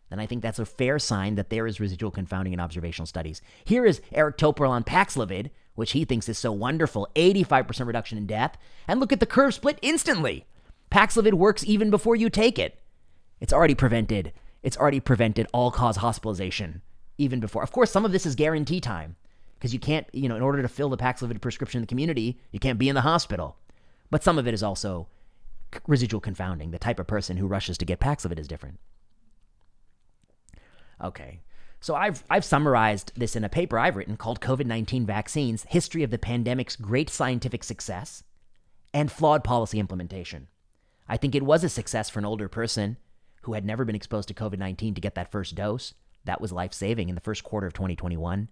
then I think that's a fair sign that there is residual confounding in observational studies. Here is Eric Topol on Paxlovid, which he thinks is so wonderful, 85% reduction in death. And look at the curve split instantly. Paxlovid works even before you take it. It's already prevented all-cause hospitalization even before. Of course, some of this is guarantee time because you can't, in order to fill the Paxlovid prescription in the community, you can't be in the hospital. But some of it is also residual confounding. The type of person who rushes to get Paxlovid is different. Okay, so I've summarized this in a paper I've written called COVID-19 Vaccines, History of the Pandemic's Great Scientific Success and Flawed Policy Implementation. I think it was a success for an older person who had never been exposed to COVID-19 to get that first dose. That was life-saving in the first quarter of 2021.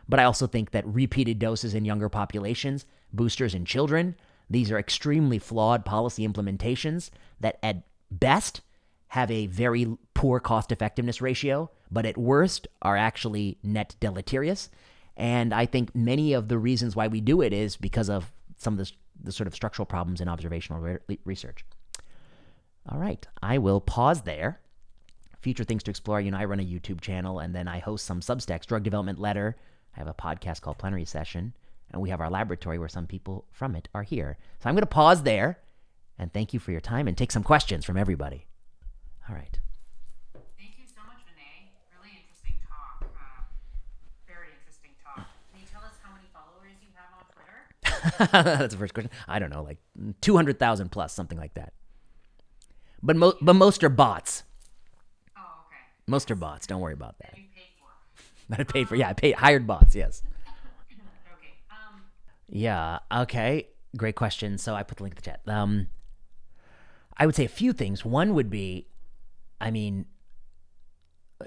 But I also think that repeated doses in younger populations, boosters in children, these are extremely flawed policy implementations that at best have a very poor cost-effectiveness ratio, but at worst are actually net deleterious. And I think many of the reasons why we do it is because of some of the sort of structural problems in observational research. All right, I will pause there. Future things to explore. I run a YouTube channel, and then I host some Substacks, Drug Development Letter. I have a podcast called Plenary Session, and we have our laboratory where some people from it are here. So I'm going to pause there, and thank you for your time, and take some questions from everybody. All right. Thank you so much, Vinay. Really interesting talk. Very interesting talk. Can you tell us how many followers you have on Twitter? That's the first question. I don't know, like 200,000 plus, something like that. But most are bots. Oh, okay. Most are bots. Don't worry about that. That you paid for. That I paid for. Yeah, hired bots. Yes. Okay. Yeah. Okay. Great question. So I put the link in the chat. I would say a few things. One would be,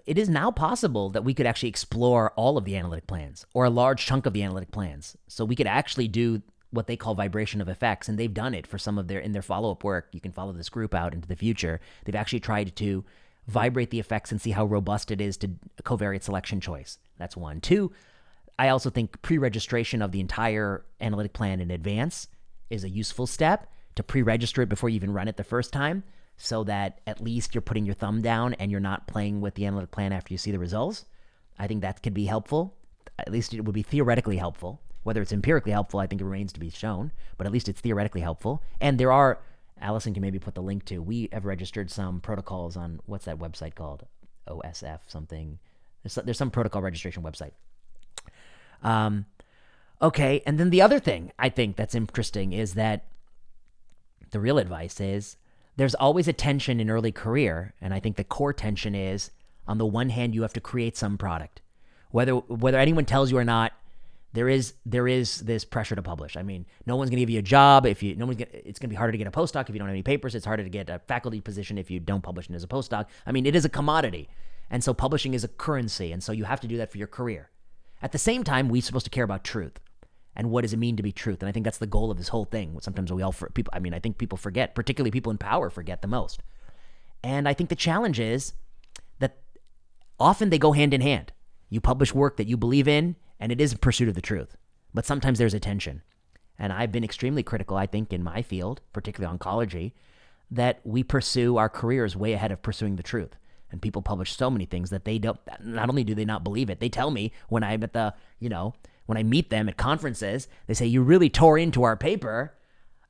it is now possible that we could actually explore all of the analytic plans or a large chunk of the analytic plans. So we could actually do what they call vibration of effects, and they've done it for some of in their follow-up work. You can follow this group out into the future. They've actually tried to vibrate the effects and see how robust it is to covariate selection choice. That's one. Two, I also think pre-registration of the entire analytic plan in advance is a useful step to pre-register it before you even run it the first time. so that at least you're putting your thumb down and you're not playing with the analytic plan after you see the results. I think that could be helpful. At least it would be theoretically helpful. Whether it's empirically helpful, I think it remains to be shown, but at least it's theoretically helpful. And there are, Allison can maybe put the link to, we have registered some protocols on, what's that website called? OSF something. There's some protocol registration website. Okay, and then the other thing I think that's interesting is that the real advice is there's always a tension in early career, and I think the core tension is, on the one hand, you have to create some product. Whether anyone tells you or not, there is this pressure to publish. I mean, no one's going to give you a job it's going to be harder to get a postdoc if you don't have any papers. It's harder to get a faculty position if you don't publish as a postdoc. I mean, it is a commodity. And so publishing is a currency, and so you have to do that for your career. At the same time, we're supposed to care about truth. And what does it mean to be truth? And I think that's the goal of this whole thing. Sometimes I think people forget, particularly people in power forget the most. And I think the challenge is that often they go hand in hand. You publish work that you believe in, and it is a pursuit of the truth. But sometimes there's a tension. And I've been extremely critical, I think, in my field, particularly oncology, that we pursue our careers way ahead of pursuing the truth. And people publish so many things that they don't, not only do they not believe it, they tell me when I'm at the, when I meet them at conferences, they say, you really tore into our paper.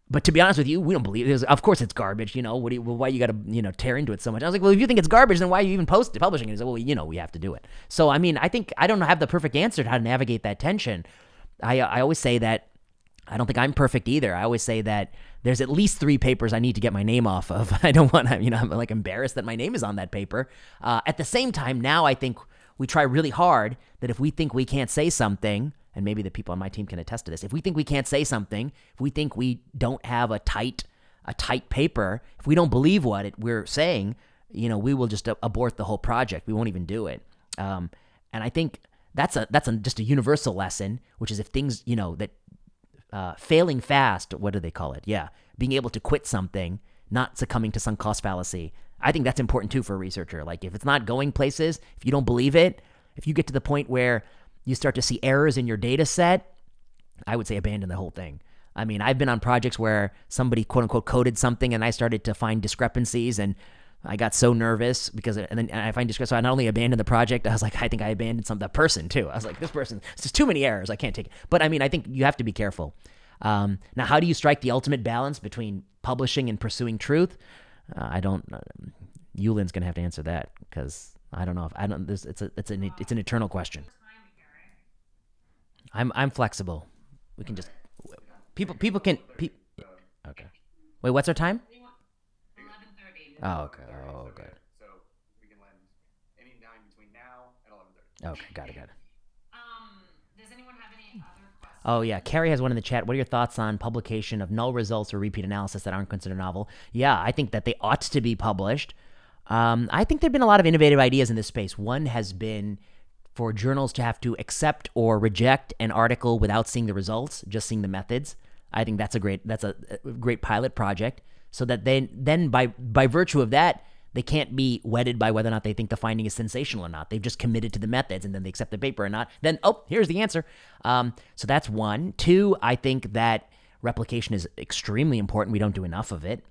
But to be honest with you, we don't believe it. Of course it's garbage. Why you got to, tear into it so much? I was like, well, if you think it's garbage, then why are you even publishing it? He said, well, we have to do it. So, I mean, I think I don't have the perfect answer to how to navigate that tension. I always say that I don't think I'm perfect either. I always say that there's at least 3 papers I need to get my name off of. I don't want to, I'm like embarrassed that my name is on that paper. At the same time, now I think we try really hard that if we think we can't say something, and maybe the people on my team can attest to this, if we think we can't say something, if we think we don't have a tight paper, if we don't believe what we're saying, we will just abort the whole project. We won't even do it. And I think that's just a universal lesson, which is if things, that failing fast, what do they call it? Yeah, being able to quit something, not succumbing to sunk cost fallacy. I think that's important too for a researcher. Like if it's not going places, if you don't believe it, if you get to the point where you start to see errors in your data set, I would say abandon the whole thing. I mean, I've been on projects where somebody quote unquote coded something and I started to find discrepancies and I got so nervous and then I find discrepancies. So I not only abandoned the project, I was like, I think I abandoned the person too. I was like, this person, it's just too many errors. I can't take it. But I mean, I think you have to be careful. Now, how do you strike the ultimate balance between publishing and pursuing truth? Yulin's going to have to answer that because I don't know it's an eternal question. I'm flexible. We can just people can. Okay. Wait, what's our time? 11:30. Oh, okay. Oh, good. So we can land any time between now and 11:30. Okay, got it. Does anyone have any other questions? Oh yeah, Carrie has one in the chat. What are your thoughts on publication of null results or repeat analysis that aren't considered novel? Yeah, I think that they ought to be published. I think there've been a lot of innovative ideas in this space. One has been for journals to have to accept or reject an article without seeing the results, just seeing the methods. I think that's a great pilot project. So that then by virtue of that, they can't be wedded by whether or not they think the finding is sensational or not. They've just committed to the methods, and then they accept the paper or not. Then, here's the answer. So that's one. 2, I think that replication is extremely important. We don't do enough of it.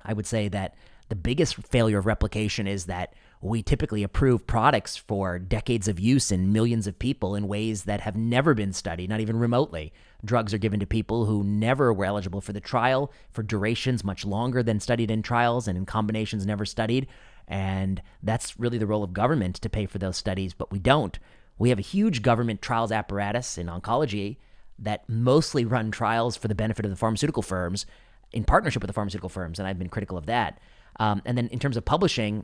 I would say that the biggest failure of replication is that we typically approve products for decades of use in millions of people in ways that have never been studied, not even remotely. Drugs are given to people who never were eligible for the trial for durations much longer than studied in trials and in combinations never studied. And that's really the role of government to pay for those studies, but we don't. We have a huge government trials apparatus in oncology that mostly run trials for the benefit of the pharmaceutical firms in partnership with the pharmaceutical firms, and I've been critical of that. And then in terms of publishing,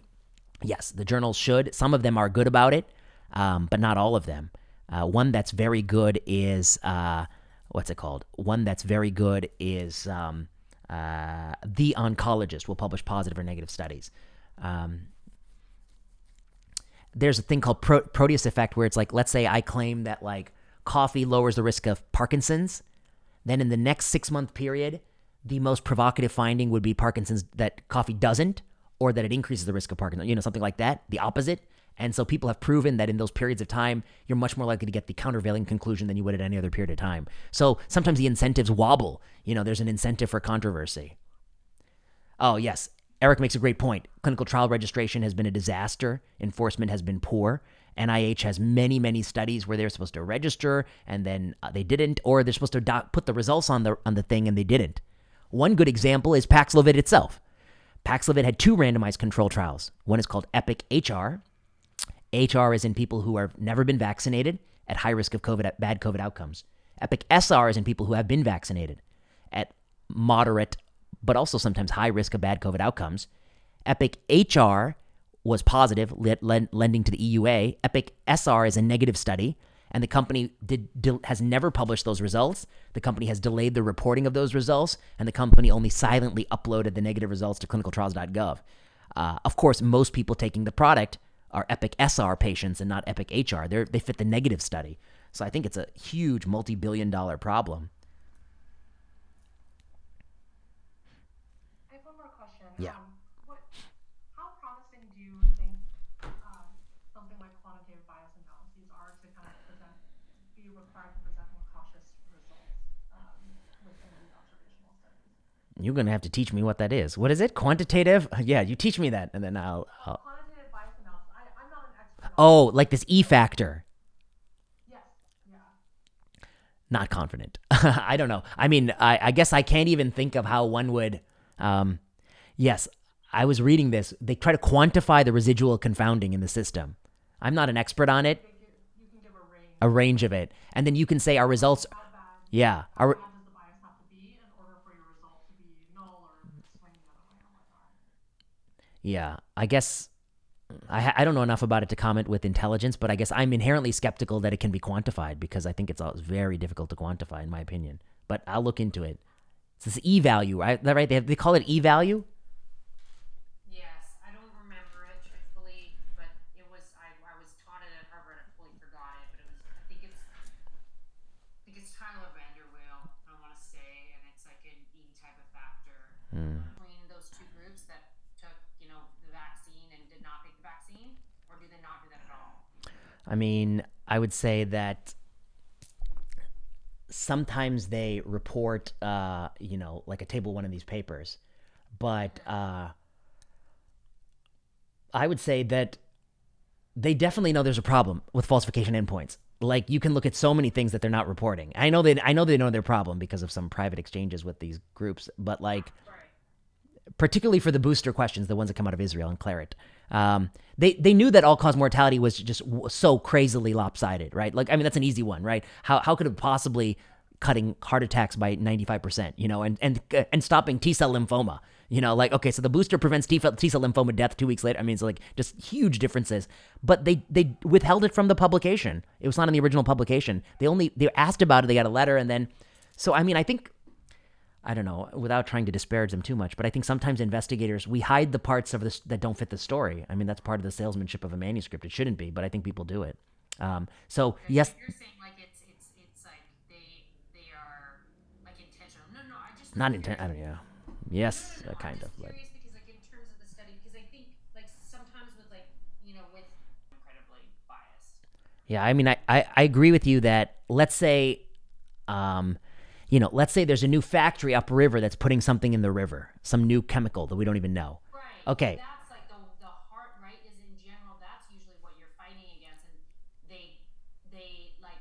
yes, the journals should. Some of them are good about it, but not all of them. One that's very good is, what's it called? One that's very good is The Oncologist will publish positive or negative studies. There's a thing called Proteus effect where it's like, let's say I claim that like coffee lowers the risk of Parkinson's. Then in the next 6-month period, the most provocative finding would be Parkinson's, that coffee doesn't, or that it increases the risk of Parkinson's, something like that, the opposite. And so people have proven that in those periods of time, you're much more likely to get the countervailing conclusion than you would at any other period of time. So sometimes the incentives wobble. There's an incentive for controversy. Oh, yes. Eric makes a great point. Clinical trial registration has been a disaster. Enforcement has been poor. NIH has many, many studies where they're supposed to register and then they didn't, or they're supposed to put the results on the thing and they didn't. One good example is Paxlovid itself. Paxlovid had 2 randomized control trials. One is called EPIC-HR. HR is in people who have never been vaccinated at high risk of bad COVID outcomes. EPIC-SR is in people who have been vaccinated at moderate, but also sometimes high risk of bad COVID outcomes. EPIC-HR was positive, lending to the EUA. EPIC-SR is a negative study, and the company has never published those results. The company has delayed the reporting of those results, and the company only silently uploaded the negative results to clinicaltrials.gov. Of course, most people taking the product are EPIC-SR patients and not EPIC-HR. They fit the negative study. So I think it's a huge multi-billion-dollar problem. I have one more question. Yeah. How promising do you think something like quantitative bias analyses are to kind of be required to present more cautious results within these observational studies? You're going to have to teach me what that is. What is it? Quantitative? Yeah, you teach me that, and then I'll... Quantitative bias analysis. I'm not an expert. Oh, like this E factor. Yes. Yeah. Not confident. I don't know. I mean, I guess I can't even think of how one would... yes, I was reading this. They try to quantify the residual confounding in the system. I'm not an expert on it. You can give A range of it. And then you can say our results... How bad? Yeah. How bad does the bias have to be in order for your result to be null or swing the other way or whatnot? Yeah, I guess... I don't know enough about it to comment with intelligence, but I guess I'm inherently skeptical that it can be quantified because I think it's very difficult to quantify, in my opinion. But I'll look into it. It's this E-value, right? Is that right? They call it E-value? Yes, I don't remember it truthfully, but it was I was taught it at Harvard. I fully forgot it, but it was I think it's Tyler Vanderweel, I want to say, and it's like an E type of factor between those two groups that took the vaccine and did not take the vaccine, or do they not do that at all? I mean, I would say that sometimes they report, like a table 1 of these papers, but I would say that they definitely know there's a problem with falsification endpoints. Like you can look at so many things that they're not reporting. I know they know their problem because of some private exchanges with these groups, but like particularly for the booster questions, the ones that come out of Israel and Claret, they knew that all-cause mortality was just so crazily lopsided, right? Like, I mean, that's an easy one, right? How could it possibly cutting heart attacks by 95%, and stopping T-cell lymphoma, like, okay, so the booster prevents T-cell lymphoma death 2 weeks later. I mean, it's like just huge differences, but they withheld it from the publication. It was not in the original publication. They asked about it. They got a letter. And then, so, I mean, I think, I don't know, without trying to disparage them too much, but I think sometimes investigators, we hide the parts of this that don't fit the story. I mean, that's part of the salesmanship of a manuscript. It shouldn't be, but I think people do it. So yes. You're saying like it's like they are like intentional. No, I just Not intent. I don't know. Yes, No, kind I'm of. just But curious because like in terms of the study, because I think like sometimes with like with incredibly biased. yeah, I mean, I agree with you that let's say, let's say there's a new factory upriver that's putting something in the river, some new chemical that we don't even know. Right. Okay. That's like the heart, right? Is in general that's usually what you're fighting against, and they like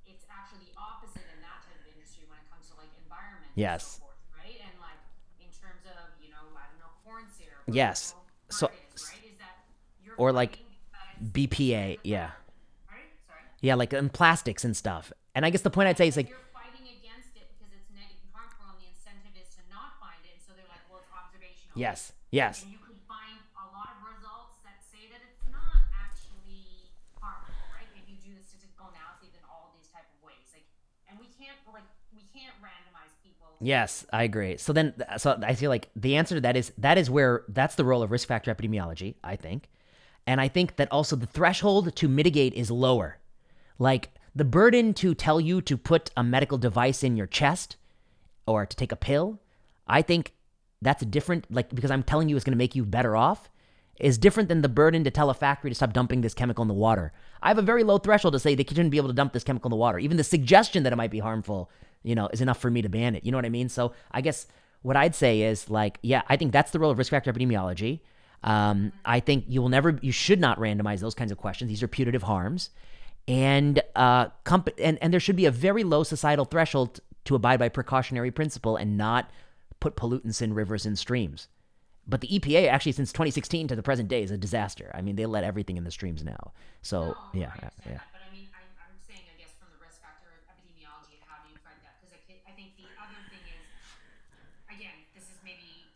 it's actually the opposite in that type of industry when it comes to like environment. Yes. And so forth, right? And like in terms of I don't know, corn syrup. Yes. So- right? Is that you're or like fighting BPA, yeah. Right? Sorry. Yeah, like in plastics and stuff. And I guess the point I'd say is like, You're fighting against it because it's negative and harmful, and the incentive is to not find it. And so they're like, well, it's observational. yes. And you could find a lot of results that say that it's not actually harmful, right? If you do the statistical analyses in all these type of ways, like, and we can't randomize people. Yes, I agree. So I feel like the answer to that is that's the role of risk factor epidemiology, I think. And I think that also the threshold to mitigate is lower. Like the burden to tell you to put a medical device in your chest or to take a pill, I think that's a different, like, because I'm telling you it's going to make you better off, is different than the burden to tell a factory to stop dumping this chemical in the water. I have a very low threshold to say they shouldn't be able to dump this chemical in the water. Even the suggestion that it might be harmful, is enough for me to ban it. You know what I mean? So I guess what I'd say is like, yeah, I think that's the role of risk factor epidemiology. I think you should not randomize those kinds of questions. These are putative harms. And there should be a very low societal threshold to abide by precautionary principle and not put pollutants in rivers and streams. But the EPA actually, since 2016 to the present day, is a disaster. I mean, they let everything in the streams now. So No, yeah, I understand yeah. that, but I mean, I'm saying, I guess, from the risk factor of epidemiology, how do you fight that? Because I think the other thing is, again, this is maybe,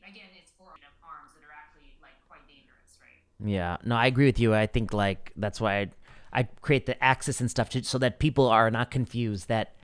again, it's for harms that are actually like quite dangerous, right? Yeah, no, I agree with you. I think like that's why I create the axis and stuff so that people are not confused that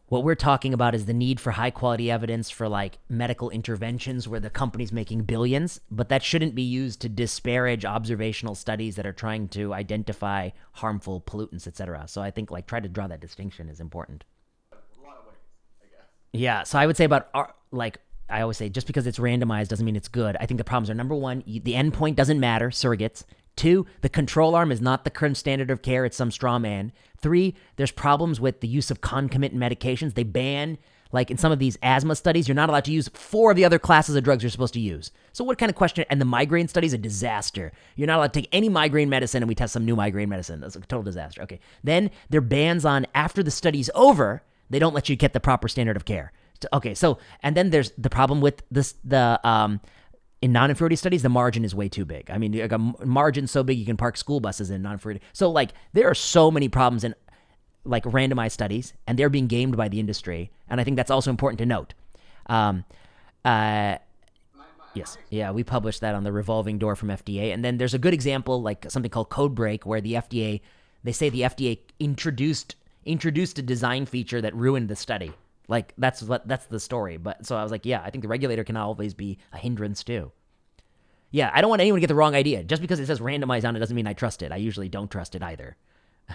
what we're talking about is the need for high quality evidence for like medical interventions where the company's making billions, but that shouldn't be used to disparage observational studies that are trying to identify harmful pollutants, etc. So I think like try to draw that distinction is important. A lot of ways, I guess. Yeah, so I would say about I always say just because it's randomized doesn't mean it's good. I think the problems are number one, the endpoint doesn't matter, surrogates. Two, the control arm is not the current standard of care, it's some straw man. Three, there's problems with the use of concomitant medications. They ban, like in some of these asthma studies, you're not allowed to use 4 of the other classes of drugs you're supposed to use. So what kind of question? And the migraine study is a disaster. You're not allowed to take any migraine medicine, and we test some new migraine medicine. That's a total disaster. Okay. Then there are bans on after the study's over, they don't let you get the proper standard of care. Okay, so, and then there's the problem with in non-inferiority studies, the margin is way too big. I mean, like a margin so big you can park school buses in non-inferiority. So, like, there are so many problems in, like, randomized studies, and they're being gamed by the industry. And I think that's also important to note. Yes. Yeah, we published that on the revolving door from FDA. And then there's a good example, like something called code break, where the FDA, they say the FDA introduced a design feature that ruined the study. Like, that's the story. But so I was like, yeah, I think the regulator can always be a hindrance too. Yeah, I don't want anyone to get the wrong idea. Just because it says randomized on it doesn't mean I trust it. I usually don't trust it either.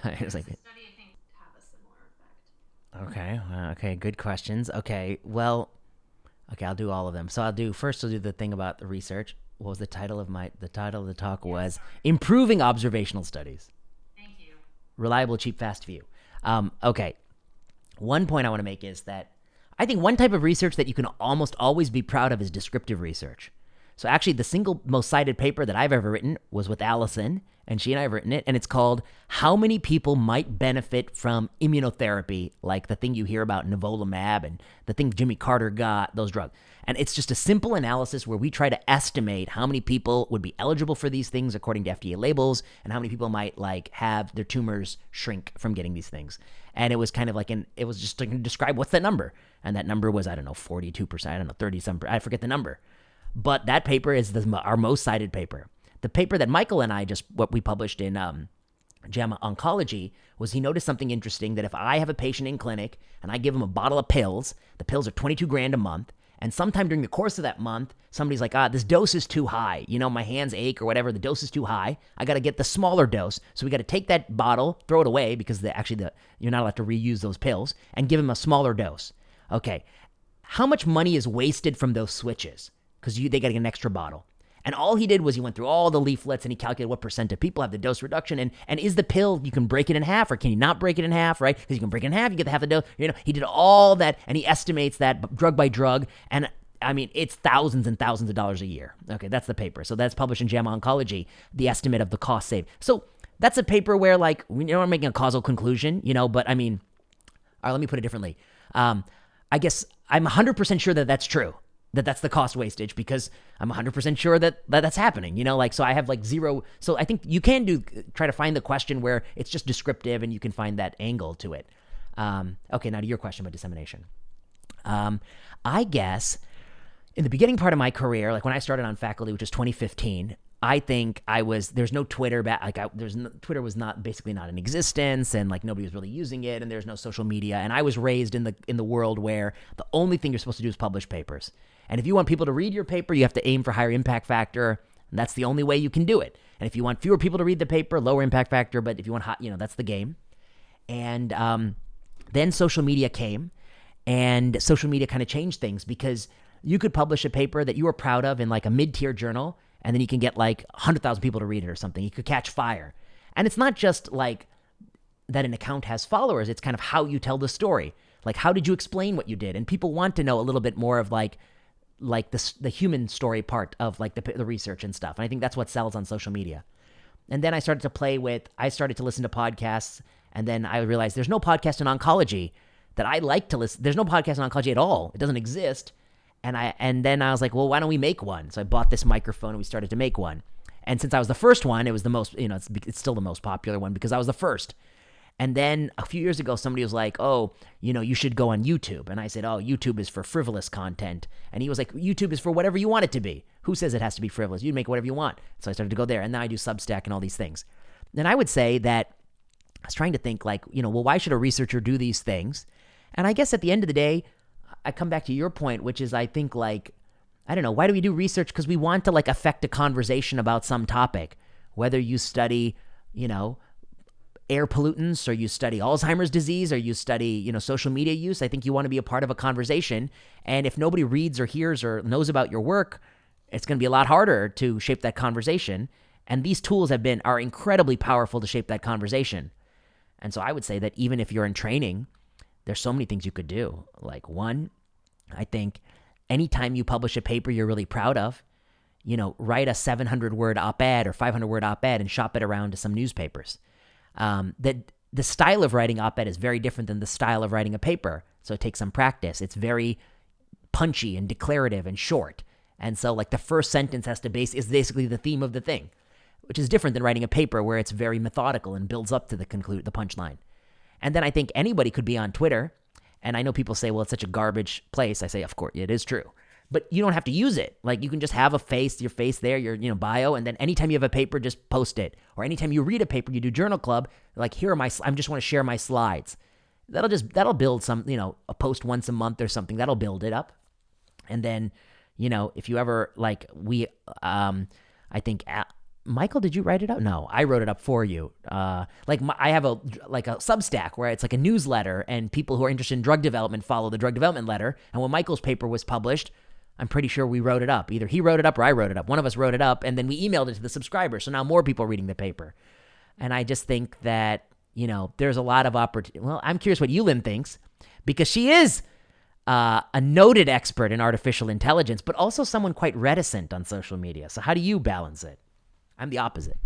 It's like, The study, I think, Have a similar effect. okay, good questions. Okay, well, I'll do all of them. So I'll do the thing about the research. What was the title of the talk was Improving Observational Studies. thank you. Reliable, cheap, fast view. Okay. One point I want to make is that I think one type of research that you can almost always be proud of is descriptive research. So actually, the single most cited paper that I've ever written was with Allison, and she and I have written it, and it's called How Many People Might Benefit from Immunotherapy, like the thing you hear about nivolumab and the thing Jimmy Carter got, those drugs. And it's just a simple analysis where we try to estimate how many people would be eligible for these things according to FDA labels and how many people might like have their tumors shrink from getting these things. And it was kind of like it was just to describe what's that number. And that number was, 42%, I don't know, 30-some, I forget the number. But that paper is our most cited paper. The paper that Michael and I what we published in JAMA Oncology was he noticed something interesting that if I have a patient in clinic and I give him a bottle of pills, the pills are $22,000 a month. And sometime during the course of that month, somebody's like, this dose is too high. You know, my hands ache or whatever. The dose is too high. I got to get the smaller dose. So we got to take that bottle, throw it away because you're not allowed to reuse those pills, and give him a smaller dose. Okay. How much money is wasted from those switches? Because they got to get an extra bottle. And all he did was he went through all the leaflets and he calculated what percent of people have the dose reduction. And is the pill, you can break it in half or can you not break it in half, right? Because you can break it in half, you get the half the dose. You know, he did all that and he estimates that drug by drug. And I mean, it's thousands and thousands of dollars a year. Okay, that's the paper. So that's published in JAMA Oncology, the estimate of the cost saved. So that's a paper where like, we're making a causal conclusion, but I mean, all right, let me put it differently. I guess I'm 100% sure that that's true. That's the cost wastage because I'm 100% sure that that's happening, so I have like zero. So I think you can try to find the question where it's just descriptive and you can find that angle to it. Okay, now to your question about dissemination. I guess in the beginning part of my career, like when I started on faculty, which was 2015, I think there's no Twitter Twitter was basically not in existence and like nobody was really using it and there's no social media. And I was raised in the world where the only thing you're supposed to do is publish papers. And if you want people to read your paper, you have to aim for higher impact factor. And that's the only way you can do it. And if you want fewer people to read the paper, lower impact factor. But if you want hot, that's the game. And then social media came and social media kind of changed things because you could publish a paper that you were proud of in like a mid-tier journal and then you can get like 100,000 people to read it or something. You could catch fire. And it's not just like that an account has followers. It's kind of how you tell the story. Like, how did you explain what you did? And people want to know a little bit more of like the human story part of like the research and stuff. And I think that's what sells on social media. And then I started to listen to podcasts, and then I realized there's no podcast in oncology that I like to listen. There's no podcast in oncology at all. It doesn't exist. And then I was like, well, why don't we make one? So I bought this microphone and we started to make one. And since I was the first one, it was the most, it's still the most popular one because I was the first. And then a few years ago, somebody was like, oh, you should go on YouTube. And I said, oh, YouTube is for frivolous content. And he was like, YouTube is for whatever you want it to be. Who says it has to be frivolous? You make whatever you want. So I started to go there. And now I do Substack and all these things. And I would say that I was trying to think like, well, why should a researcher do these things? And I guess at the end of the day, I come back to your point, which is I think like, I don't know, why do we do research? Because we want to like affect a conversation about some topic, whether you study, air pollutants, or you study Alzheimer's disease, or you study, social media use. I think you want to be a part of a conversation. And if nobody reads or hears or knows about your work, it's going to be a lot harder to shape that conversation. And these tools are incredibly powerful to shape that conversation. And so I would say that even if you're in training, there's so many things you could do. Like one, I think anytime you publish a paper you're really proud of, write a 700-word op-ed or 500-word op-ed and shop it around to some newspapers. That the style of writing op-ed is very different than the style of writing a paper. So it takes some practice. It's very punchy and declarative and short. And so like the first sentence is basically the theme of the thing, which is different than writing a paper where it's very methodical and builds up to the punchline. And then I think anybody could be on Twitter. And I know people say, well, it's such a garbage place. I say, of course, it is true. But you don't have to use it. Like you can just have your face there, your bio, and then anytime you have a paper, just post it. Or anytime you read a paper, you do journal club, like here are I just want to share my slides. That'll build some, a post once a month or something. That'll build it up. And then, if you ever I think Michael, did you write it up? No, I wrote it up for you. I have a Substack where it's like a newsletter, and people who are interested in drug development follow the drug development letter. And when Michael's paper was published, I'm pretty sure we wrote it up. Either he wrote it up or I wrote it up. One of us wrote it up, and then we emailed it to the subscribers. So now more people are reading the paper. And I just think that, there's a lot of opportunity. Well, I'm curious what Yulin thinks, because she is a noted expert in artificial intelligence, but also someone quite reticent on social media. So how do you balance it? I'm the opposite.